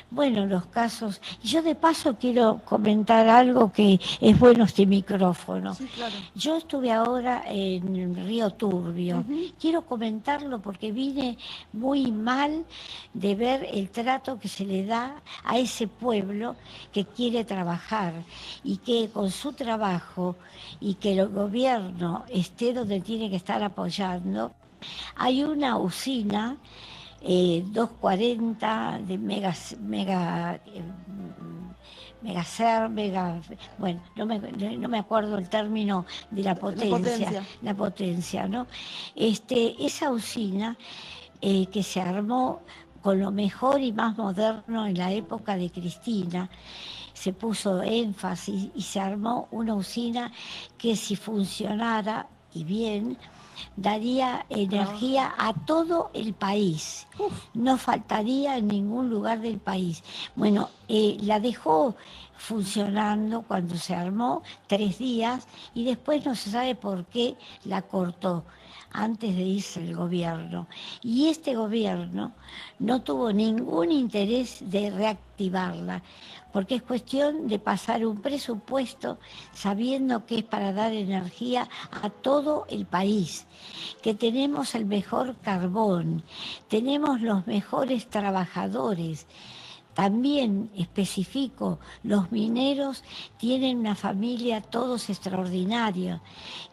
bueno, los casos. Y yo de paso quiero comentar algo que es bueno este micrófono. Sí, claro. Yo estuve ahora en Río Turbio. Quiero comentarlo porque vine muy mal de ver el trato que se le da a ese pueblo que quiere trabajar y que con su trabajo y que el gobierno esté donde tiene que estar apoyando. Hay una usina 240 de bueno, no me acuerdo el término de la potencia, ¿no? Esa usina que se armó con lo mejor y más moderno en la época de Cristina, se puso énfasis y se armó una usina que si funcionara y bien, daría energía a todo el país, no faltaría en ningún lugar del país. Bueno, la dejó funcionando cuando se armó 3 días y después no se sabe por qué la cortó antes de irse el gobierno. Y este gobierno no tuvo ningún interés de reactivarla, porque es cuestión de pasar un presupuesto sabiendo que es para dar energía a todo el país, que tenemos el mejor carbón, tenemos los mejores trabajadores. También especifico, los mineros tienen una familia todos extraordinarios,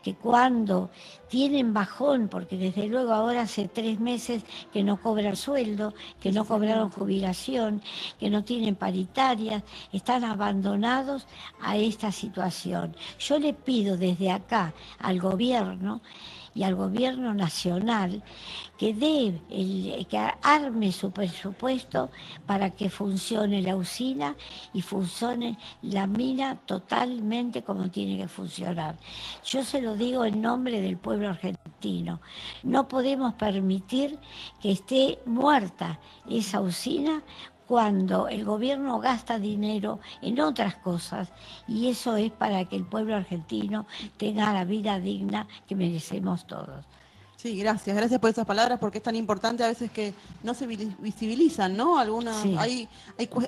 que cuando tienen bajón, porque desde luego ahora hace 3 meses que no cobran sueldo, que no cobraron jubilación, que no tienen paritarias, están abandonados a esta situación. Yo le pido desde acá al gobierno y al gobierno nacional que arme su presupuesto para que funcione la usina y funcione la mina totalmente como tiene que funcionar. Yo se lo digo en nombre del pueblo argentino. No podemos permitir que esté muerta esa usina cuando el gobierno gasta dinero en otras cosas, y eso es para que el pueblo argentino tenga la vida digna que merecemos todos. Sí, gracias por esas palabras, porque es tan importante a veces que no se visibilizan, ¿no? Sí.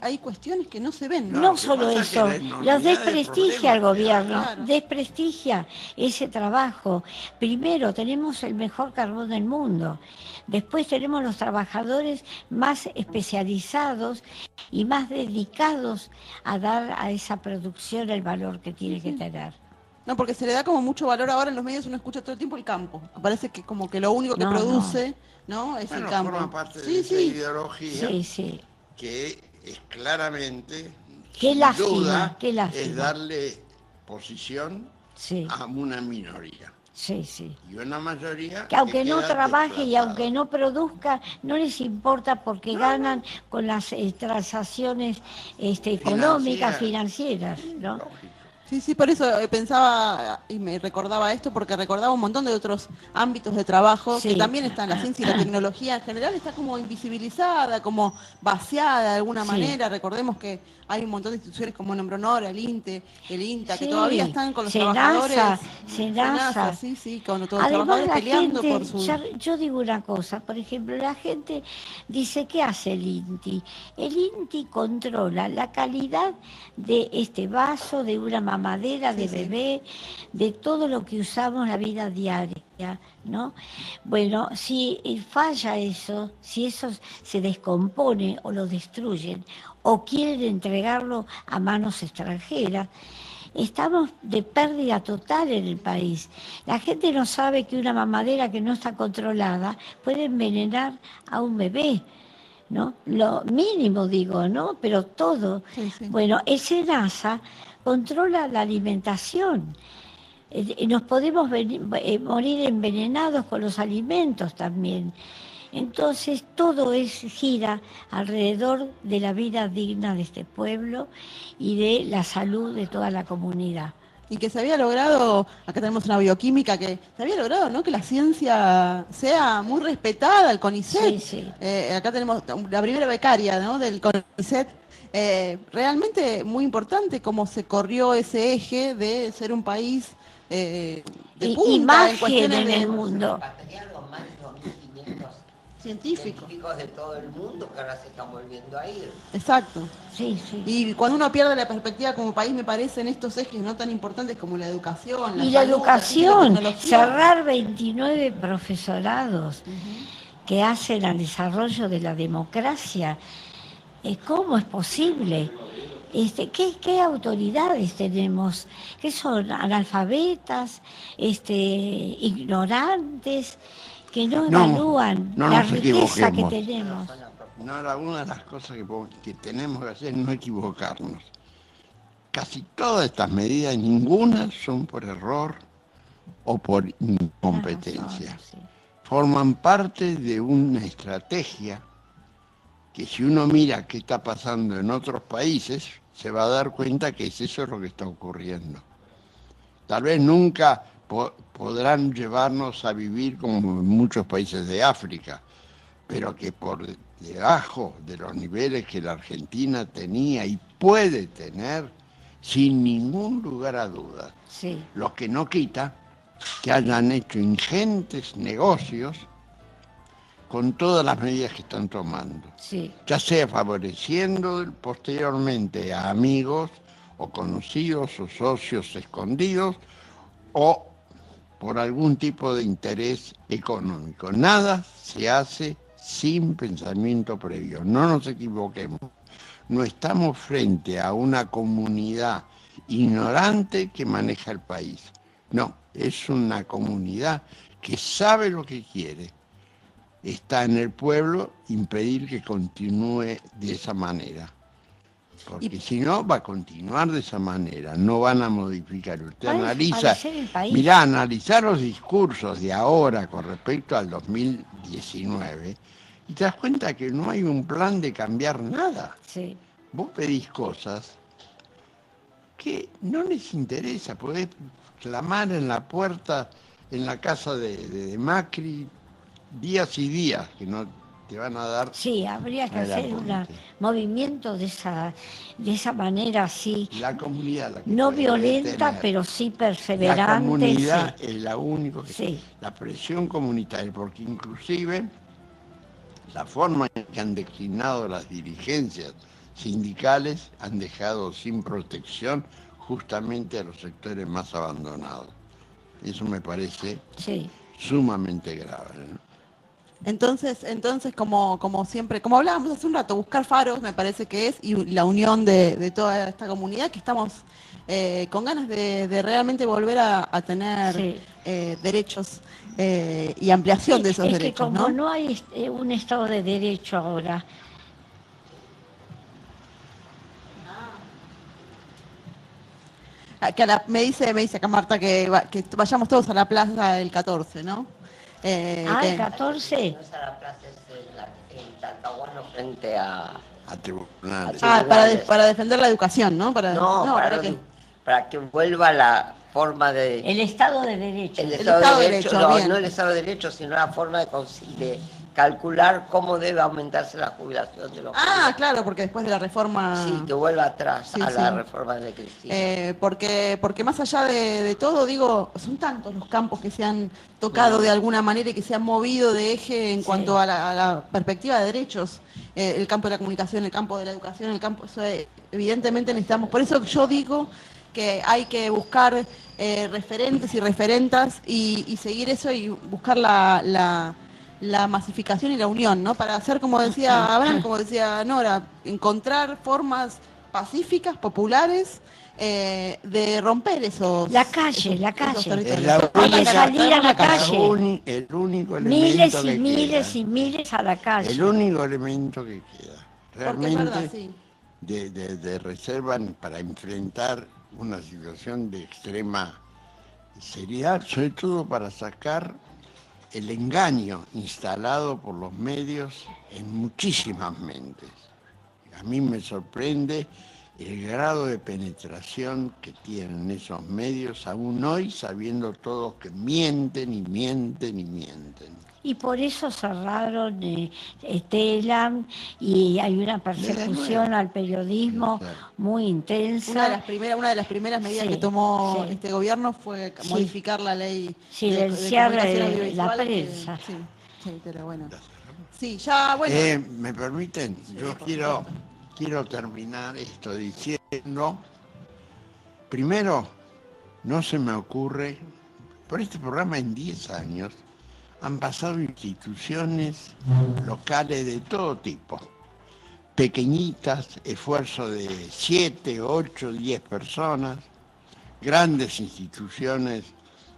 Hay cuestiones que no se ven. No solo eso, los desprestigia el gobierno, claro. Desprestigia ese trabajo. Primero, tenemos el mejor carbón del mundo. Después tenemos los trabajadores más especializados y más dedicados a dar a esa producción el valor que tiene que tener. No, porque se le da como mucho valor ahora en los medios, uno escucha todo el tiempo el campo. Parece que como que lo único que produce, ¿no? Es el campo. Forma parte de esa ideología sí. que es claramente, qué lástima, duda, qué lástima. es darle posición a una minoría. Sí, sí. Y una mayoría Que aunque no queda trabaje y desplazada. aunque no produzca, no les importa porque ganan con las transacciones económicas, financieras, ¿no? Lógico. Sí, sí, por eso pensaba y me recordaba esto, porque recordaba un montón de otros ámbitos de trabajo que Sí. también están, la ciencia y la tecnología en general está como invisibilizada, como vaciada de alguna Sí. manera. Recordemos que hay un montón de instituciones como nombró Nora, el INTE, el INTA, que Sí, todavía están con los Senasa, trabajadores. Senasa. Sí, sí, con todos los Además trabajadores la peleando gente, por su... yo digo una cosa, por ejemplo, la gente dice, ¿qué hace el INTI? El INTI controla la calidad de este vaso, de una mamadera, de Sí, sí. bebé, de todo lo que usamos en la vida diaria, ¿no? Bueno, si falla eso, si eso se descompone o lo destruyen, o quieren entregarlo a manos extranjeras, estamos de pérdida total en el país. La gente no sabe que una mamadera que no está controlada puede envenenar a un bebé, ¿no? Lo mínimo digo, ¿no? Pero todo. Sí, sí. Bueno, el SENASA controla la alimentación. Nos podemos morir envenenados con los alimentos también. Entonces todo gira alrededor de la vida digna de este pueblo y de la salud de toda la comunidad. Y que se había logrado, acá tenemos una bioquímica, que se había logrado, ¿no? Que la ciencia sea muy respetada, el CONICET. Sí, sí. Acá tenemos la primera becaria, ¿no? Del CONICET. Realmente muy importante cómo se corrió ese eje de ser un país de punta en Imagen cuestiones en de el mundo. Repatriaron más de 2.500 científicos. científicos de todo el mundo que ahora se están volviendo a ir. Exacto. Sí, sí. Y cuando uno pierde la perspectiva como país, me parece, en estos ejes no tan importantes como la educación, Y la salud, educación, la tecnología. cerrar 29 profesorados que hacen al desarrollo de la democracia, ¿cómo es posible? ¿Qué autoridades tenemos? ¿Que son analfabetas, ignorantes, que no No, evalúan no la nos riqueza que equivoquemos. tenemos? No, una de las cosas que tenemos que hacer es no equivocarnos. Casi todas estas medidas, ninguna son por error o por incompetencia. Sí. Forman parte de una estrategia que si uno mira qué está pasando en otros países, se va a dar cuenta que eso es lo que está ocurriendo. Tal vez nunca podrán llevarnos a vivir como en muchos países de África, pero que por debajo de los niveles que la Argentina tenía y puede tener, sin ningún lugar a dudas. Sí. Lo que no quita que hayan hecho ingentes negocios con todas las medidas que están tomando. Sí. Ya sea favoreciendo posteriormente a amigos o conocidos o socios escondidos o por algún tipo de interés económico. Nada se hace sin pensamiento previo. No nos equivoquemos. No estamos frente a una comunidad ignorante que maneja el país. No, es una comunidad que sabe lo que quiere. Está en el pueblo impedir que continúe de esa manera. Porque si no, va a continuar de esa manera. No van a modificar. Usted analiza, mirá, analizar los discursos de ahora con respecto al 2019 y te das cuenta que no hay un plan de cambiar nada. Sí. Vos pedís cosas que no les interesa. Podés clamar en la puerta, en la casa de Macri, días y días que no te van a dar. Sí, habría que hacer un movimiento de esa manera, así. La comunidad, la que no violenta, pero sí perseverante. La comunidad es la única que sí. La presión comunitaria, porque inclusive la forma en que han declinado las dirigencias sindicales han dejado sin protección justamente a los sectores más abandonados. Eso me parece sumamente grave, ¿no? Entonces, como siempre, como hablábamos hace un rato, buscar faros me parece que es, y la unión de toda esta comunidad, que estamos con ganas de realmente volver a tener derechos y ampliación de esos derechos. Es que como no hay un Estado de Derecho ahora. me dice acá Marta que vayamos todos a la plaza del 14, ¿no? El 14. No es a la plaza, es en Talcahuano frente a tribunales. Para defender la educación, ¿no? Para que vuelva la forma de... El Estado de Derecho. El Estado de Derecho, no bien. el Estado de Derecho, sino la forma de calcular cómo debe aumentarse la jubilación de los jubilados. Claro, porque después de la reforma... Sí, que vuelva atrás Sí, la sí. reforma de Cristina. Porque más allá de todo, digo, son tantos los campos que se han tocado de alguna manera y que se han movido de eje en cuanto a la perspectiva de derechos. El campo de la comunicación, el campo de la educación, el campo... evidentemente necesitamos... Por eso yo digo que hay que buscar referentes y referentas y seguir eso y buscar la masificación y la unión, ¿no? Para hacer, como decía Abraham, como decía Nora, encontrar formas pacíficas, populares, de romper esos... La calle. territorios. Hay que salir a la calle. El único elemento Miles que y miles queda. y miles a la calle. El único elemento que queda. Porque es verdad, Realmente, sí. de reserva para enfrentar una situación de extrema seriedad, sobre todo para sacar el engaño instalado por los medios en muchísimas mentes. A mí me sorprende el grado de penetración que tienen esos medios aún hoy, sabiendo todos que mienten y mienten y mienten. Y por eso cerraron Telam y hay una persecución al periodismo muy intensa. Una de las primeras medidas que tomó este gobierno fue modificar la ley silenciar de comunicación la audiovisual, prensa. Sí, pero bueno. Sí, ya, bueno. ¿Me permiten? Yo quiero terminar esto diciendo, primero, no se me ocurre, por este programa en 10 años, han pasado instituciones locales de todo tipo, pequeñitas, esfuerzo de 7, 8, 10 personas, grandes instituciones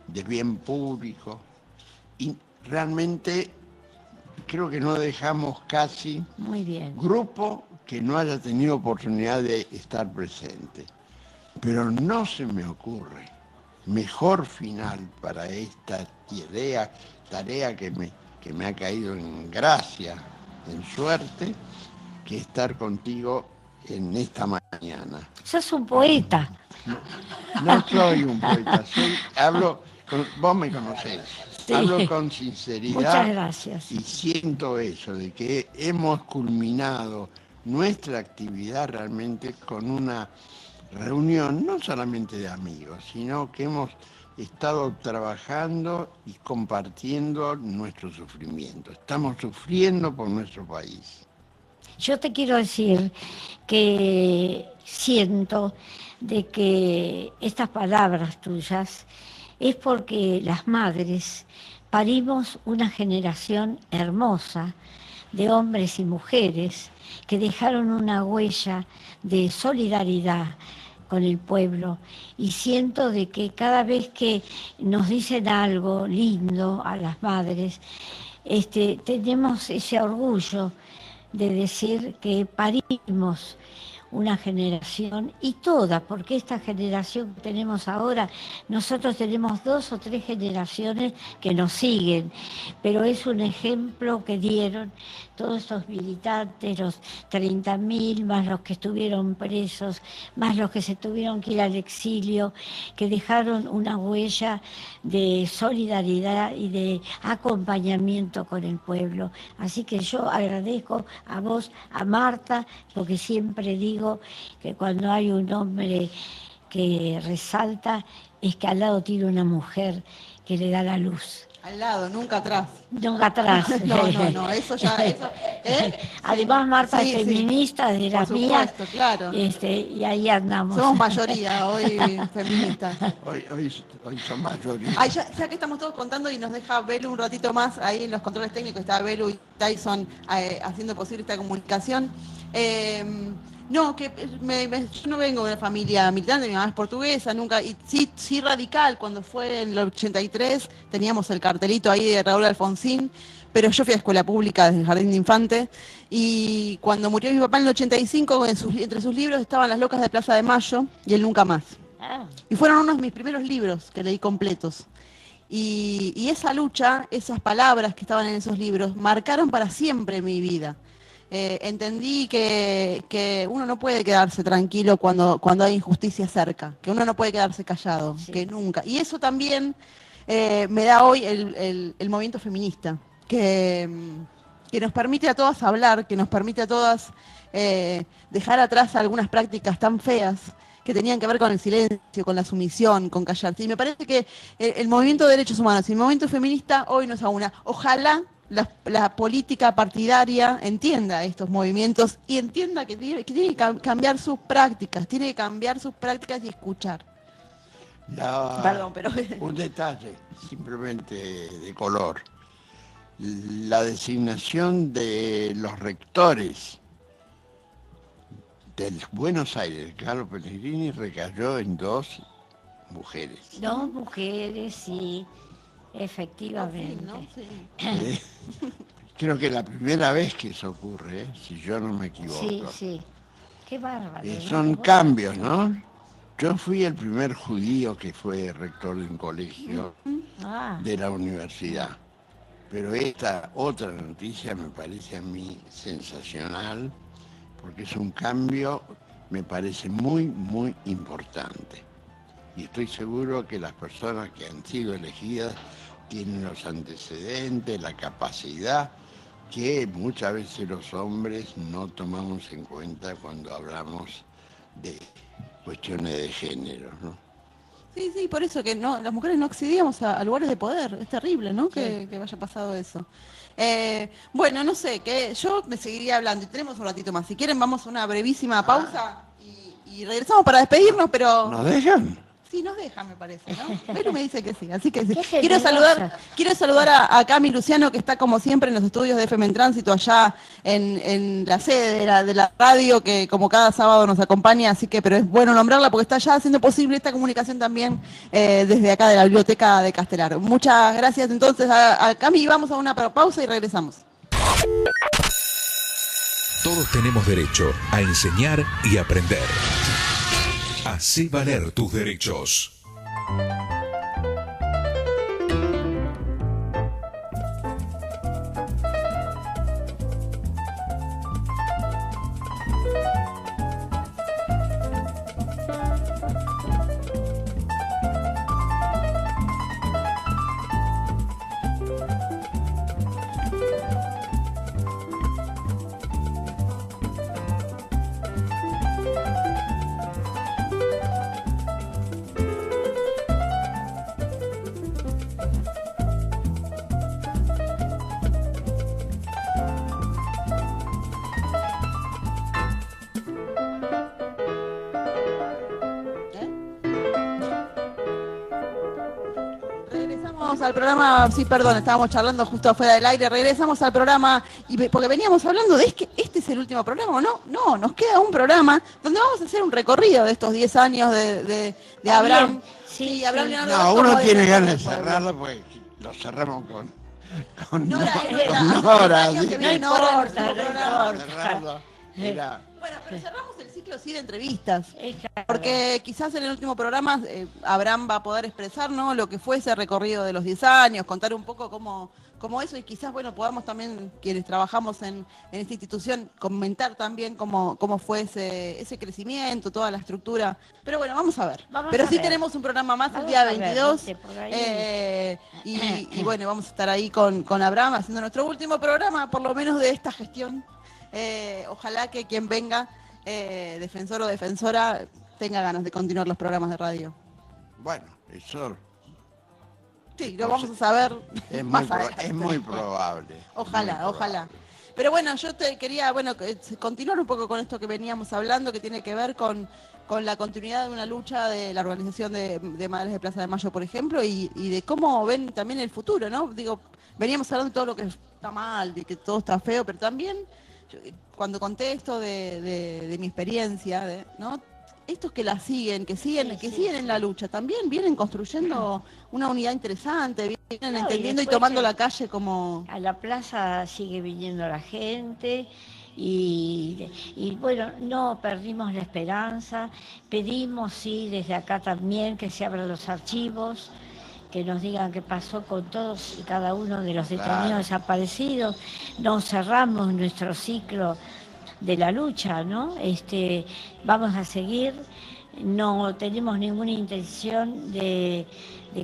de bien público, y realmente creo que no dejamos casi Muy bien. grupo que no haya tenido oportunidad de estar presente. Pero no se me ocurre mejor final para esta tarea que me ha caído en gracia, en suerte, que estar contigo en esta mañana. Sos un poeta. No soy un poeta, vos me conocés, Sí. hablo con sinceridad. Muchas gracias. Y siento eso, de que hemos culminado nuestra actividad realmente con una reunión, no solamente de amigos, sino que hemos estado trabajando y compartiendo nuestro sufrimiento. Estamos sufriendo por nuestro país. Yo te quiero decir que siento de que estas palabras tuyas es porque las madres parimos una generación hermosa de hombres y mujeres que dejaron una huella de solidaridad con el pueblo, y siento de que cada vez que nos dicen algo lindo a las madres, tenemos ese orgullo de decir que parimos una generación, y toda, porque esta generación que tenemos ahora, nosotros tenemos 2 o 3 generaciones que nos siguen, pero es un ejemplo que dieron todos estos militantes, los 30.000, más los que estuvieron presos, más los que se tuvieron que ir al exilio, que dejaron una huella de solidaridad y de acompañamiento con el pueblo. Así que yo agradezco a vos, a Marta, porque siempre digo que cuando hay un hombre que resalta, es que al lado tiene una mujer que le da la luz. Al lado, nunca atrás. Nunca atrás. No, eso ya... Además, Marta Sí, es feminista, de las por mías, supuesto, claro. Y ahí andamos. Somos mayoría hoy feministas. Hoy son mayoría. Ay, ya que estamos todos contando y nos deja Belu un ratito más ahí en los controles técnicos, está Belu y Tyson haciendo posible esta comunicación. No, que yo no vengo de una familia militante, mi mamá es portuguesa, nunca, y sí radical, cuando fue en el 83 teníamos el cartelito ahí de Raúl Alfonsín, pero yo fui a escuela pública desde el jardín de infante, y cuando murió mi papá en el 85, entre sus libros estaban Las locas de Plaza de Mayo y El nunca más. Ah, Y fueron uno de mis primeros libros que leí completos. Y esa lucha, esas palabras que estaban en esos libros, marcaron para siempre mi vida. Entendí que uno no puede quedarse tranquilo cuando hay injusticia cerca, que uno no puede quedarse callado, sí. que nunca. Y eso también me da hoy el movimiento feminista, que nos permite a todas hablar, que nos permite a todas dejar atrás algunas prácticas tan feas que tenían que ver con el silencio, con la sumisión, con callarse. Y me parece que el movimiento de derechos humanos y el movimiento feminista hoy nos aúna. Ojalá la política partidaria entienda estos movimientos y entienda que tiene que cambiar sus prácticas, tiene que cambiar sus prácticas y escuchar. Perdón, pero... Un detalle, simplemente de color. La designación de los rectores del Buenos Aires, Carlos Pellegrini, recayó en 2 mujeres. 2 mujeres, sí, efectivamente. ¿no? Sí. Creo que es la primera vez que eso ocurre, si yo no me equivoco. Sí, sí. Qué bárbaro. ¿no? Son cambios, ¿no? Yo fui el primer judío que fue rector de un colegio Ah, de la universidad. Pero esta otra noticia me parece a mí sensacional, porque es un cambio, me parece muy, muy importante. Y estoy seguro que las personas que han sido elegidas tienen los antecedentes, la capacidad, que muchas veces los hombres no tomamos en cuenta cuando hablamos de cuestiones de género, ¿no? Sí, sí, por eso que no, las mujeres no accedíamos a lugares de poder. Es terrible, ¿no? Que haya pasado eso. Bueno, no sé, que yo me seguiría hablando y tenemos un ratito más. Si quieren, vamos a una brevísima pausa y regresamos para despedirnos, pero... ¿Nos dejan? Sí, nos deja, me parece, ¿no? Pero me dice que sí, así que sí. Qué Quiero saludar a Cami Luciano, que está como siempre en los estudios de FM en Tránsito, allá en la sede de la radio, que como cada sábado nos acompaña, así que, pero es bueno nombrarla porque está ya haciendo posible esta comunicación también desde acá de la Biblioteca de Castelar. Muchas gracias entonces a Cami, vamos a una pausa y regresamos. Todos tenemos derecho a enseñar y aprender. Hacé valer tus derechos. Al programa, sí, perdón, estábamos charlando justo afuera del aire, regresamos al programa, porque veníamos hablando de que este es el último programa, ¿o no? No, nos queda un programa donde vamos a hacer un recorrido de estos 10 años de Abraham. Sí, Abraham sí. Leonardo No, Bosch uno como tiene defensor ganas del de pueblo. cerrarlo, pues lo cerramos con Nora, Nora, años sí. que No viene Nora en importa, nuestro no programa. importa. Cerrarlo. Era Bueno, pero cerramos el ciclo sí de entrevistas. Claro. Porque quizás en el último programa Abraham va a poder expresar, ¿no?, lo que fue ese recorrido de los 10 años, contar un poco cómo eso, y quizás, bueno, podamos también, quienes trabajamos en esta institución, comentar también cómo fue ese crecimiento, toda la estructura. Pero bueno, vamos a ver. Vamos Pero a sí ver. tenemos un programa más el Vamos día a ver, 22. ¿viste? Por ahí. Y bueno, vamos a estar ahí con Abraham haciendo nuestro último programa, por lo menos de esta gestión. Ojalá que quien venga, defensor o defensora, tenga ganas de continuar los programas de radio. bueno, eso Sí, lo vamos a saber es más muy, adelante. es muy probable. Ojalá, Muy ojalá. Pero bueno, yo te quería, continuar un poco con esto que veníamos hablando, que tiene que ver con la continuidad de una lucha de la organización de Madres de Plaza de Mayo, por ejemplo, y de cómo ven también el futuro, ¿no? Digo, veníamos hablando de todo lo que está mal, de que todo está feo, pero también, cuando conté esto de mi experiencia, ¿no? Estos que la siguen, que siguen en la lucha, también vienen construyendo una unidad interesante, vienen No, y entendiendo y después tomando la calle como... A la plaza sigue viniendo la gente, Y bueno, no perdimos la esperanza, pedimos sí desde acá también que se abran los archivos, que nos digan qué pasó con todos y cada uno de los detenidos desaparecidos. No cerramos nuestro ciclo de la lucha, ¿no? Vamos a seguir, no tenemos ninguna intención de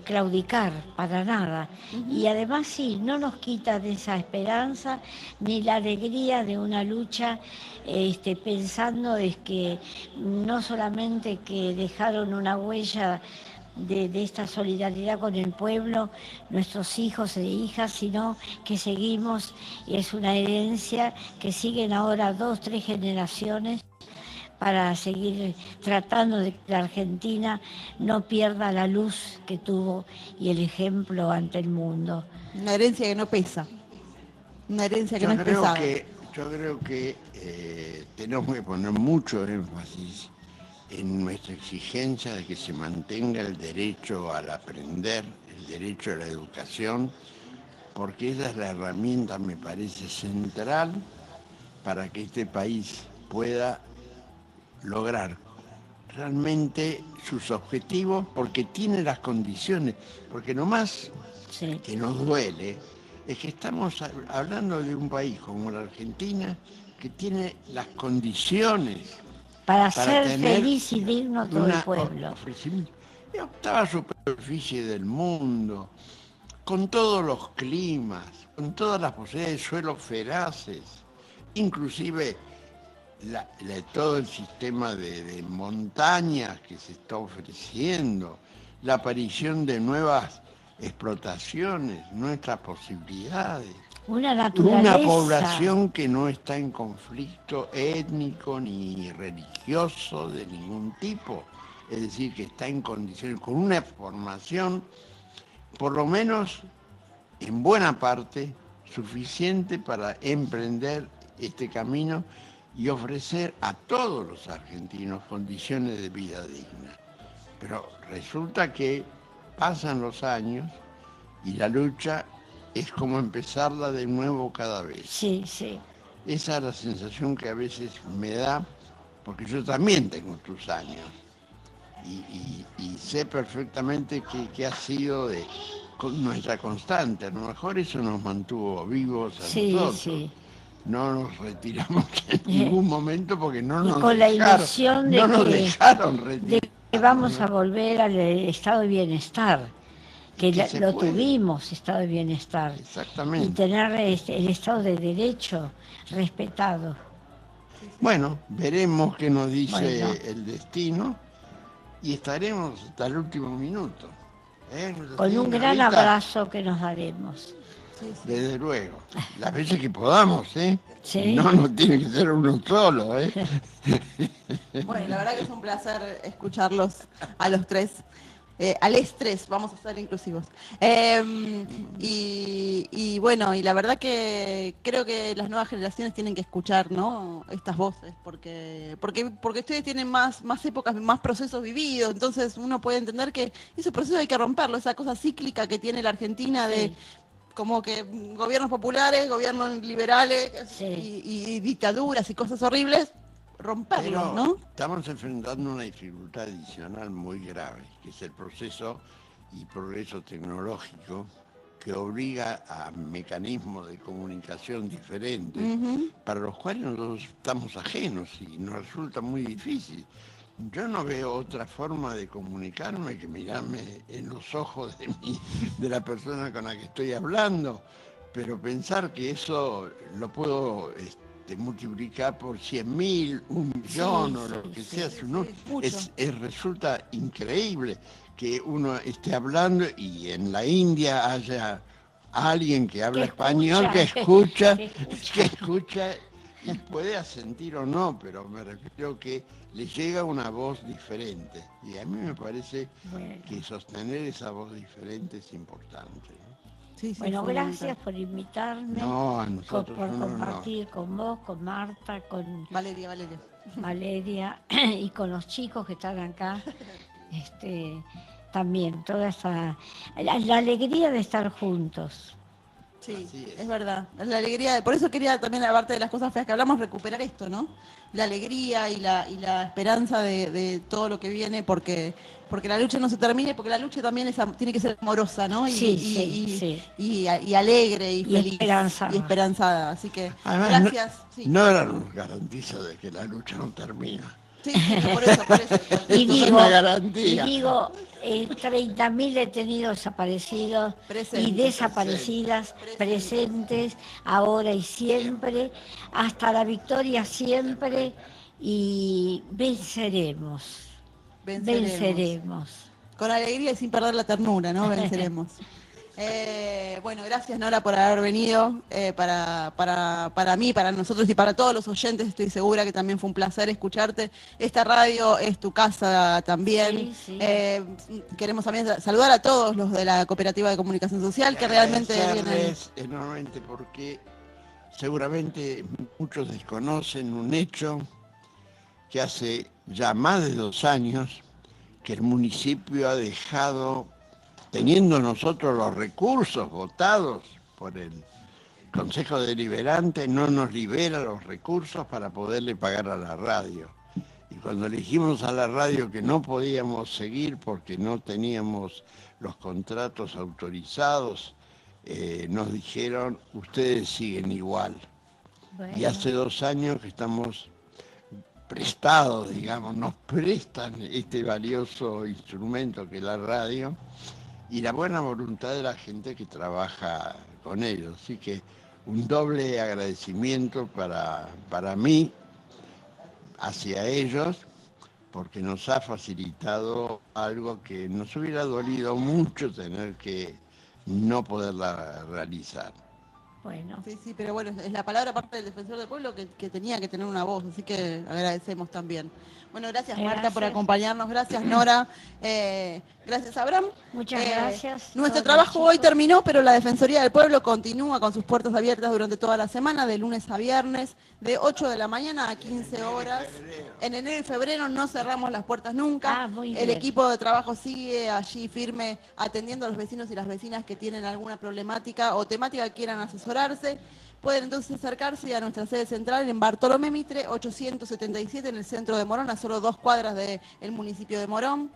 claudicar para nada. Y además sí, no nos quitan esa esperanza ni la alegría de una lucha, pensando es que no solamente que dejaron una huella de esta solidaridad con el pueblo, nuestros hijos e hijas, sino que seguimos, y es una herencia que siguen ahora 2, 3 generaciones para seguir tratando de que la Argentina no pierda la luz que tuvo y el ejemplo ante el mundo. Una herencia que no pesa, una herencia que no es pesada. Yo creo que tenemos que poner mucho énfasis en nuestra exigencia de que se mantenga el derecho al aprender, el derecho a la educación, porque esa es la herramienta, me parece, central para que este país pueda lograr realmente sus objetivos, porque tiene las condiciones, porque nomás que nos duele es que estamos hablando de un país como la Argentina que tiene las condiciones para ser feliz y digno todo el pueblo. De octava superficie del mundo, con todos los climas, con todas las posibilidades de suelos feraces, inclusive todo el sistema de montañas que se está ofreciendo, la aparición de nuevas explotaciones, nuestras posibilidades. Una población que no está en conflicto étnico ni religioso de ningún tipo, es decir, que está en condiciones, con una formación, por lo menos en buena parte, suficiente para emprender este camino y ofrecer a todos los argentinos condiciones de vida dignas. Pero resulta que pasan los años y la lucha es como empezarla de nuevo cada vez. Sí, sí. Esa es la sensación que a veces me da, porque yo también tengo tus años y sé perfectamente que ha sido nuestra constante. A lo mejor eso nos mantuvo vivos a nosotros. Sí. No nos retiramos en ningún momento porque no nos con dejaron, la ilusión dejaron retirar. De que vamos a volver al estado de bienestar, que lo tuvimos, estado de bienestar. Exactamente. Y tener el estado de derecho respetado. Bueno, veremos qué nos dice el destino y estaremos hasta el último minuto. Con un gran abrazo que nos daremos. Desde luego, las veces que podamos, ¿eh? Sí. No tiene que ser uno solo, ¿eh? Bueno, la verdad que es un placer escucharlos a los tres. Al estrés, vamos a ser inclusivos. Y bueno, y la verdad que creo que las nuevas generaciones tienen que escuchar, ¿no?, estas voces, porque ustedes tienen más épocas, más procesos vividos, entonces uno puede entender que ese proceso hay que romperlo, esa cosa cíclica que tiene la Argentina de como que gobiernos populares, gobiernos liberales y dictaduras y cosas horribles. Romperlo, ¿no? Estamos enfrentando una dificultad adicional muy grave, que es el proceso y progreso tecnológico que obliga a mecanismos de comunicación diferentes, para los cuales nosotros estamos ajenos y nos resulta muy difícil. Yo no veo otra forma de comunicarme que mirarme en los ojos de la persona con la que estoy hablando, pero pensar que eso lo puedo multiplicar por 100.000, 1.000.000 o lo que sea, resulta increíble que uno esté hablando y en la India haya alguien que habla español, que escucha y puede asentir o no, pero me refiero que le llega una voz diferente y a mí me parece que sostener esa voz diferente es importante. Bueno, gracias por invitarme, no, a nosotros, por compartir con vos, con Marta, con Valeria y con los chicos que están acá. También toda esa la alegría de estar juntos. Sí, Así es verdad. La alegría, por eso quería también, aparte de las cosas feas que hablamos, recuperar esto, ¿no? La alegría y la esperanza de todo lo que viene, porque la lucha no se termine, porque la lucha también tiene que ser amorosa, ¿no? Y alegre y feliz. Esperanzada. Y esperanzada. Así que, Además, gracias. Sí. Nora nos garantiza de que la lucha no termina. Sí, por eso. Y Esto es digo, una garantía. 30.000 detenidos desaparecidos y desaparecidas presentes ahora y siempre, hasta la victoria siempre, y venceremos. Con alegría y sin perder la ternura, ¿no? Venceremos. Bueno, gracias Nora por haber venido. Para mí, para nosotros y para todos los oyentes, estoy segura que también fue un placer escucharte. Esta radio es tu casa también. Sí. Queremos también saludar a todos los de la Cooperativa de Comunicación Social que realmente vienen. Agradecerles enormemente porque seguramente muchos desconocen un hecho que hace ya más de 2 años que el municipio ha dejado, teniendo nosotros los recursos votados por el Consejo Deliberante, no nos libera los recursos para poderle pagar a la radio. Y cuando le dijimos a la radio que no podíamos seguir porque no teníamos los contratos autorizados, nos dijeron, ustedes siguen igual. Bueno. Y hace 2 años que estamos prestados, digamos, nos prestan este valioso instrumento que es la radio, y la buena voluntad de la gente que trabaja con ellos. Así que un doble agradecimiento para mí hacia ellos, porque nos ha facilitado algo que nos hubiera dolido mucho tener que no poderla realizar. Bueno. Sí, pero bueno, es la palabra parte del Defensor del Pueblo que tenía que tener una voz, así que agradecemos también. Bueno, gracias Marta por acompañarnos, gracias Nora, gracias Abraham. Muchas gracias. Nuestro trabajo hoy terminó, pero la Defensoría del Pueblo continúa con sus puertas abiertas durante toda la semana, de lunes a viernes, de 8 de la mañana a 15 horas. En enero y febrero no cerramos las puertas nunca. Muy El bien. equipo de trabajo sigue allí firme atendiendo a los vecinos y las vecinas que tienen alguna problemática o temática que quieran asesorarse. Pueden entonces acercarse a nuestra sede central en Bartolomé Mitre 877 en el centro de Morón, a solo 2 cuadras del municipio de Morón.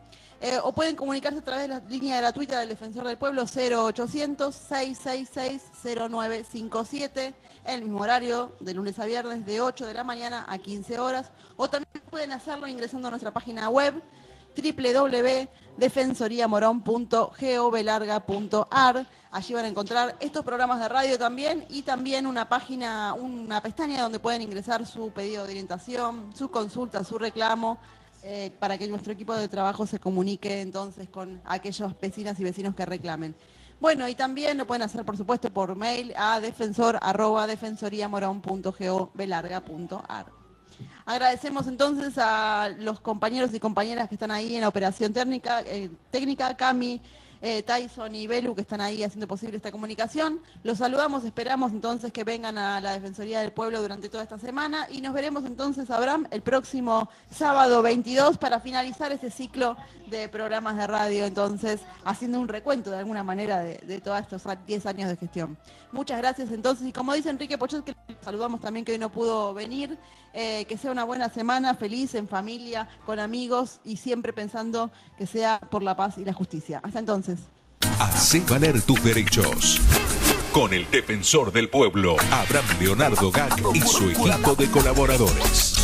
O pueden comunicarse a través de la línea gratuita del Defensor del Pueblo 0800-666-0957, en el mismo horario, de lunes a viernes, de 8 de la mañana a 15 horas. O también pueden hacerlo ingresando a nuestra página web www.defensoriamorón.gov.ar. Allí van a encontrar estos programas de radio también y también una página, una pestaña donde pueden ingresar su pedido de orientación, su consulta, su reclamo, para que nuestro equipo de trabajo se comunique entonces con aquellos vecinas y vecinos que reclamen. Bueno, y también lo pueden hacer, por supuesto, por mail a defensor@defensoriamorón.gov.ar. Agradecemos entonces a los compañeros y compañeras que están ahí en la operación técnica, Cami, Tyson y Belu, que están ahí haciendo posible esta comunicación. Los saludamos, esperamos entonces que vengan a la Defensoría del Pueblo durante toda esta semana y nos veremos entonces, Abraham, el próximo sábado 22 para finalizar este ciclo de programas de radio, entonces haciendo un recuento de alguna manera de todos estos 10 años de gestión. Muchas gracias entonces, y como dice Enrique Pochot, que saludamos también que hoy no pudo venir, que sea una buena semana, feliz, en familia, con amigos y siempre pensando que sea por la paz y la justicia. Hasta entonces. Hacé valer tus derechos. Con el Defensor del Pueblo, Abraham Leonardo Gac y su equipo de colaboradores.